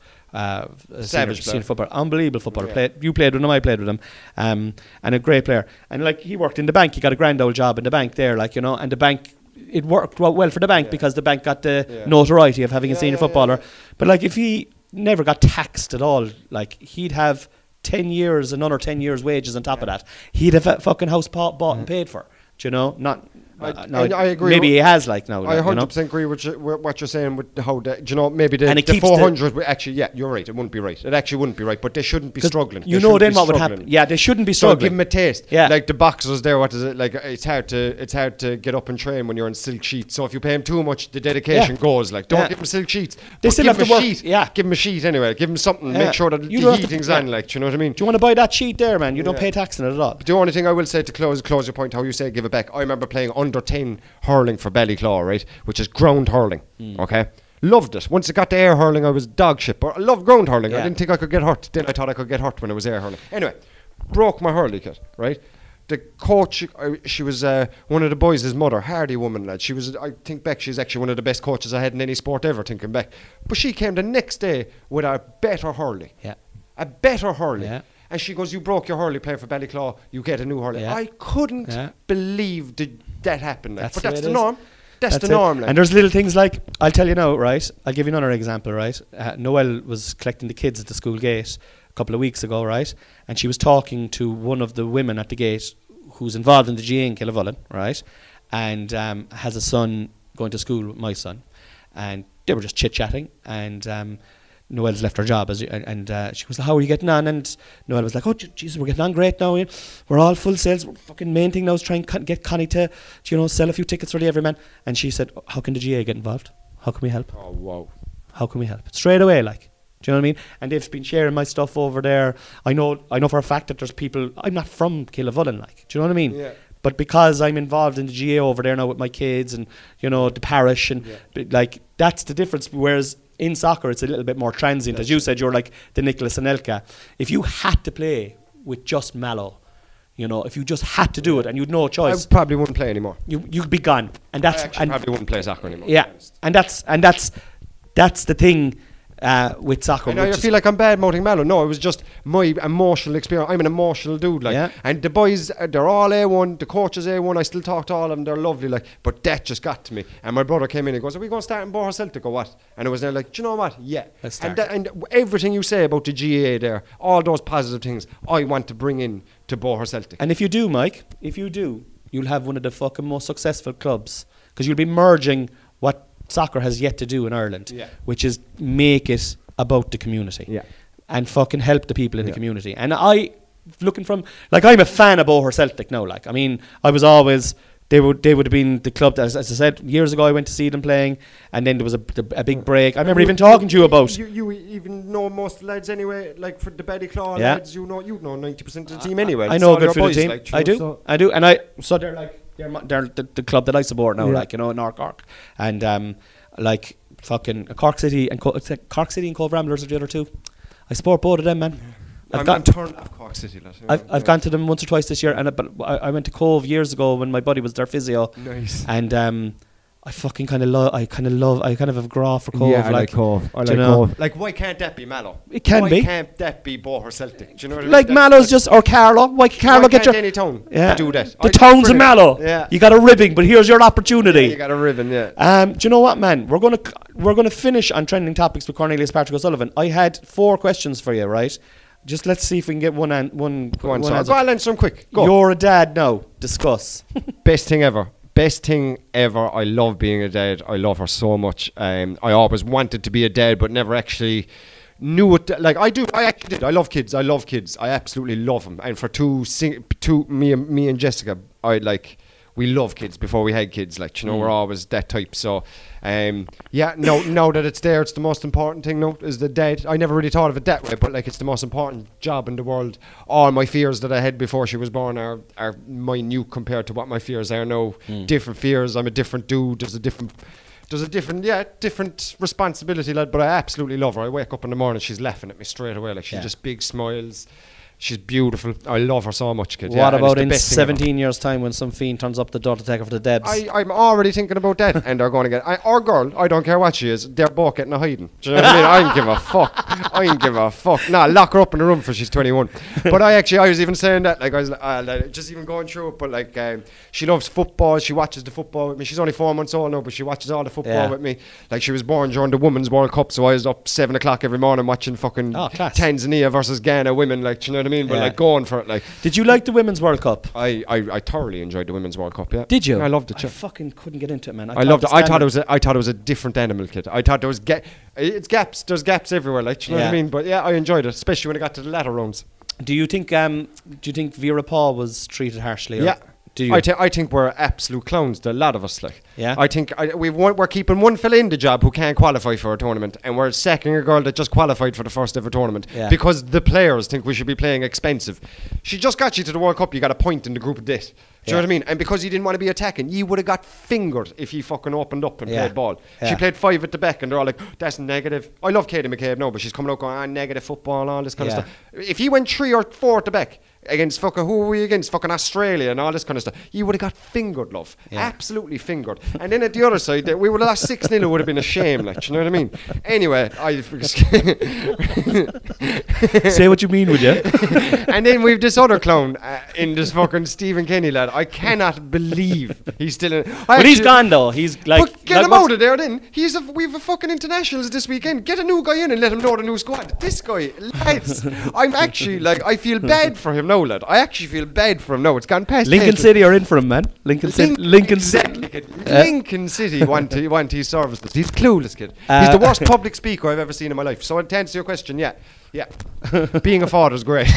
senior footballer. Unbelievable footballer. Yeah. You played with him, I played with him. And a great player. And, like, he worked in the bank. He got a grand old job in the bank there, like, you know. And the bank, it worked well for the bank because the bank got the notoriety of having a senior footballer. But, like, if he never got taxed at all, like, he'd have 10 years, another 10 years' wages on top of that. He'd have a fucking house bought and paid for. Do you know? I agree. Maybe he has, like, now. I 100% agree with what you're saying with how maybe the 400 actually, you're right. It wouldn't be right. It actually wouldn't be right. But they shouldn't be struggling. You know then what would happen? Yeah, they shouldn't be struggling. So give them a taste. Yeah. Like the boxers there. What is it like? It's hard to get up and train when you're in silk sheets. So if you pay them too much, the dedication goes. Like, don't give them silk sheets. They still have to work. Yeah. Give them a sheet anyway. Give them something. Make sure that the heating's on. Like, do you know what I mean? Do you want to buy that sheet there, man? You don't pay tax on it at all. But the only thing I will say to close your point, how you say give it back. I remember playing under 10 hurling for Ballyclaw, right, which is ground hurling. Okay, loved it. Once it got to air hurling, I was dog shit, but I loved ground hurling. I didn't think I could get hurt. Then I thought I could get hurt when it was air hurling. Anyway, broke my hurley kit, right. The coach, she was one of the boys' mother, hardy woman, lad. She was, I think back, she's actually one of the best coaches I had in any sport ever, thinking back. But she came the next day with a better hurley. Yeah. A better hurley. Yeah. And she goes, you broke your hurley playing for Ballyclaw, you get a new hurley. Yeah. I couldn't believe that happened. Like. But that's the norm. That's the norm. Like. And there's little things like, I'll tell you now, right? I'll give you another example, right? Noelle was collecting the kids at the school gate a couple of weeks ago, right? And she was talking to one of the women at the gate who's involved in the GA in Killavullen, right? And has a son going to school with my son. And they were just chit-chatting. And Noelle's left her job, and she was like, how are you getting on? And Noelle was like, oh, Jesus, we're getting on great now. We're all full sales. Fucking main thing now is try and get Connie to, sell a few tickets for the Everyman. And she said, how can the GA get involved? How can we help? Oh, wow. How can we help? Straight away, like. Do you know what I mean? And they've been sharing my stuff over there. I know for a fact that there's people, I'm not from Killavullen, like. Do you know what I mean? Yeah. But because I'm involved in the GA over there now with my kids and, the parish and, like, that's the difference. Whereas in soccer, it's a little bit more transient. As you said, you're like the Nicholas and Elka. If you had to play with just Mallow, if you just had to do it and you'd no choice, I probably wouldn't play anymore. You'd be gone. And that's probably wouldn't play soccer anymore. Yeah, and that's the thing. With soccer. I feel like I'm bad mouthing Mallow. No, it was just my emotional experience. I'm an emotional dude, like, and the boys, they're all A1. The coaches A1. I still talk to all of them. They're lovely, like, but that just got to me. And my brother came in and goes, "Are we going to start in Boher Celtic or what?" And it was there, like, do you know what? Yeah. And everything you say about the GAA there, all those positive things, I want to bring in to Boher Celtic. And if you do, Mike, you'll have one of the fucking most successful clubs because you'll be merging what soccer has yet to do in Ireland, which is make it about the community and fucking help the people in the community. And I'm a fan of Boher Celtic now. Like, I mean, I was always they would have been the club that, as I said, years ago I went to see them playing, and then there was a big break. I remember even talking to you about. You even know most of the lads anyway, like for the Betty Claw lads, you know 90% of the team anyway. I know a good for the team. Like, I do, and so they're like they're the club that I support now, like, you know, North Cork, and like fucking Cork City and Cork City and Cove Ramblers are the other two. I support both of them, man. I'm turned off Cork City. I've gone to them once or twice this year, but I went to Cove years ago when my buddy was their physio. Nice. And I fucking kind of have a graw for Cove. Yeah, I like Cove. Cove. Like, why can't that be Mallow? It can be. Why can't that be Boher Celtic? Do you know what I mean? Like Mallow's just, or Carlow. Why Carlow get your... any town do that? The town's of Mallow. Yeah. You got a ribbing, but here's your opportunity. Yeah, you got a ribbon, yeah. Do you know what, man? We're gonna finish on trending topics with Cornelius Patrick O'Sullivan. I had 4 questions for you, right? Just let's see if we can get one. Go on, I'll answer them quick. Go. You're a dad now. Discuss. Best thing ever. I love being a dad. I love her so much. I always wanted to be a dad, but never actually knew it. Like, I do. I actually did. I love kids. I absolutely love them. And for me and Jessica, we love kids before we had kids. Like, you know, we're always that type. So, now that it's there, it's the most important thing. No, is the dad. I never really thought of it that way, but like, it's the most important job in the world. All my fears that I had before she was born are minute compared to what my fears are now. Different fears. I'm a different dude. There's a different responsibility, lad. But I absolutely love her. I wake up in the morning, she's laughing at me straight away. Like, she just big smiles. She's beautiful. I love her so much, kid. What about in 17 years' time when some fiend turns up the door to take her for the debs? I'm already thinking about that. And they're going to get... Or girl, I don't care what she is. They're both getting a hiding. Do you know what I mean? I don't give a fuck. Nah, lock her up in the room for she's 21. But I was even saying that. Like, I was like, just even going through it. But like, she loves football. She watches the football with me. She's only 4 months old now, but she watches all the football with me. Like, she was born during the Women's World Cup, so I was up 7 o'clock every morning watching fucking Tanzania versus Ghana women. Like, do you know what I mean? But like, going for it. Like, did you like the Women's World Cup? I thoroughly enjoyed the Women's World Cup. Yeah. Did you? I loved it. I fucking couldn't get into it, man. I loved it. I thought it was a different animal, kid. I thought there was it's gaps. There's gaps everywhere. Like, do you know what I mean? But yeah, I enjoyed it, especially when it got to the latter rounds. Do you think Vera Paul was treated harshly? Yeah. Do you? I think we're absolute clowns, the lot of us. Like, yeah. I think we're keeping one fella in the job who can't qualify for a tournament, and we're sacking a girl that just qualified for the first ever tournament because the players think we should be playing expensive. She just got you to the World Cup. You got a point in the group of death. Do you know what I mean? And because he didn't want to be attacking, you would have got fingered if he fucking opened up and played ball. She played 5 at the back, and they're all like, "That's negative." I love Katie McCabe now, but she's coming out going, "Negative football," and all this kind of stuff. If he went 3 or 4 at the back against fucking, who were we against? Fucking Australia and all this kind of stuff, you would have got fingered, love. Absolutely fingered. And then at the other side, we would have lost 6-0. It would have been a shame, like, you know what I mean? Anyway, say what you mean, would you? And then we've this other clown in this fucking Stephen Kenny lad. I cannot believe he's still in. But he's gone though. He's like, but get him out of there then. We've a fucking internationals this weekend. Get a new guy in and let him know the new squad. This guy, lads, I'm actually like, I feel bad for him now, lad. I actually feel bad for him now. It's gone past Lincoln City are in for him, man. Lincoln City. Lincoln City want his services. He's clueless, kid. He's the worst public speaker I've ever seen in my life. So to answer your question, yeah. Being a father is great.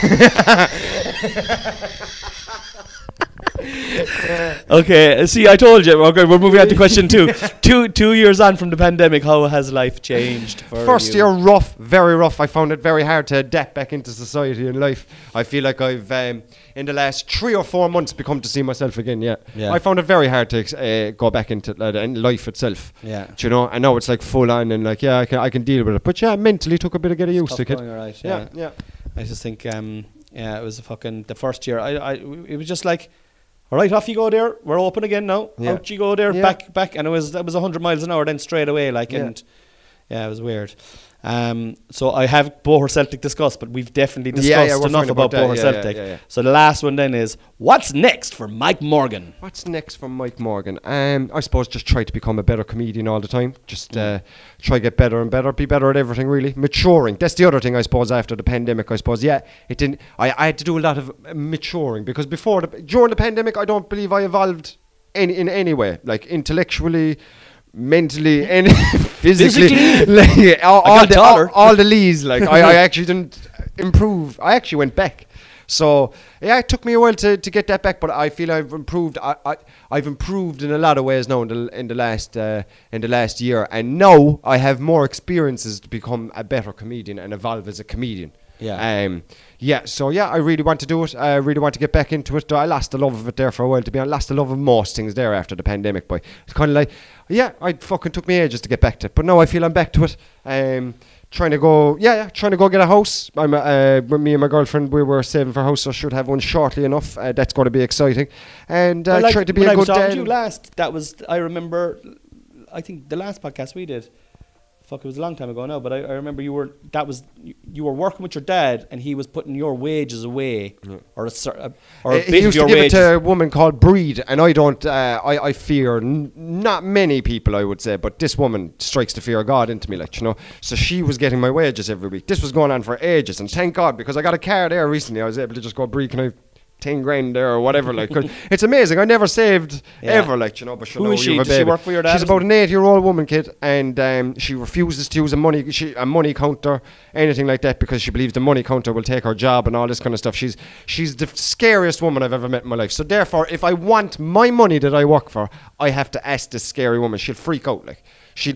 Okay, see, I told you. Okay, we're moving on to question 2. 2 years on from the pandemic, how has life changed for First you? year, rough, very rough. I found it very hard to adapt back into society and life. I feel like I've, in the last 3 or 4 months, become to see myself again, I found it very hard to go back into life itself. Yeah. Do you know? And now it's like full on and like, I can deal with it. But mentally took a bit of getting used to it. Right, yeah. I just think, it was the first year. It was just like, all right, off you go there. We're open again now. Out you go there, back, and it was 100 miles an hour then straight away, and it was weird. So I have Boher Celtic discussed, but we've definitely discussed enough about Boher Celtic. So the last one then is, what's next for Mike Morgan? What's next for Mike Morgan? I suppose just try to become a better comedian all the time. Just try get better and better, be better at everything really. Maturing. That's the other thing I suppose after the pandemic. I suppose it didn't. I had to do a lot of maturing because during the pandemic I don't believe I evolved in any way, like intellectually, mentally and physically. Like, all the leads, like I actually didn't improve. I actually went back. So yeah, it took me a while to get that back, but I feel I've improved. I've improved in a lot of ways now in the last year, and now I have more experiences to become a better comedian and evolve as a comedian. So I really want to do it. I really want to get back into it. I lost the love of it there for a while, to be honest. I lost the love of most things there after the pandemic, but it's kind of like, it fucking took me ages to get back to it, but now I feel I'm back to it. Trying to go get a house. With me and my girlfriend, we were saving for a house, so I should have one shortly enough. That's going to be exciting. And trying to be a good dad. I remember, I think the last podcast we did, it was a long time ago now, but I remember you were working with your dad, and he was putting your wages away, or a bit he used of your to give wages. it to a woman called Breed, and I don't. I fear not many people, I would say, but this woman strikes the fear of God into me, like, you know. So she was getting my wages every week. This was going on for ages, and thank God, because I got a car there recently. I was able to just go, Breed, can I 10 grand there or whatever, like, 'cause it's amazing. I never saved ever, like, you know. But who is she? Does she work for your dad? She's about an 8-year-old woman, kid, and she refuses to use a money counter, anything like that, because she believes the money counter will take her job and all this kind of stuff. She's the scariest woman I've ever met in my life. So therefore, if I want my money that I work for, I have to ask this scary woman. She'll freak out, like. She's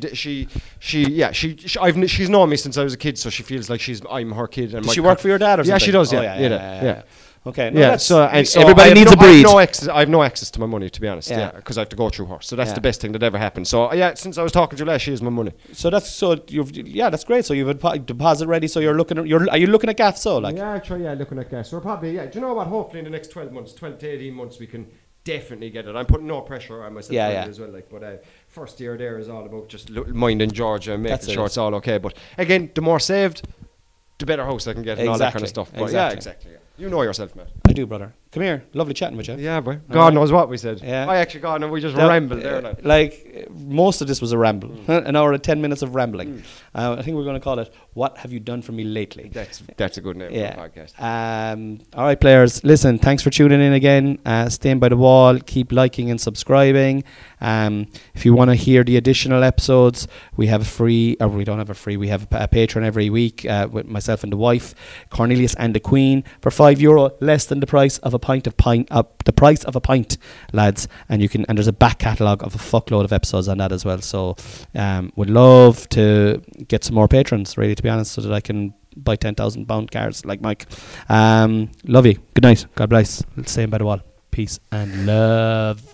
known me since I was a kid, so she feels like I'm her kid. And does she work for your dad or something? Yeah, she does. Yeah. Okay. No, so everybody needs a Breed. I have no access to my money, to be honest. Because I have to go through her. So that's the best thing that ever happened. So since I was talking to you last, she is my money. So that's great. So you've a deposit ready. So are you looking at gas? So like. Yeah, looking at gas. So probably do you know what? Hopefully in the next 12 to 18 months we can definitely get it. I'm putting no pressure on myself as well. Like, but first year there is all about just minding Georgia and making sure it's all okay. But again, the more saved, the better house I can get and all that kind of stuff. But exactly. You know yourself, man. I do, brother. Come here. Lovely chatting with you. Yeah, boy. God knows what we said. Yeah. We just rambled there. Like, most of this was a ramble. An hour and 10 minutes of rambling. I think we're going to call it, What Have You Done For Me Lately? That's a good name for a podcast. All right, players. Listen, thanks for tuning in again. Staying by the wall. Keep liking and subscribing. If you want to hear the additional episodes, we have we don't have a free. We have a Patreon every week with myself and the wife, Cornelius and the Queen, for €5, less than the price of a pint, lads. And there's a back catalogue of a fuckload of episodes on that as well. So would love to get some more patrons, really, to be honest, so that I can buy £10,000 cars like Mike. Love you. Good night. God bless. Staying by the wall. Peace and love.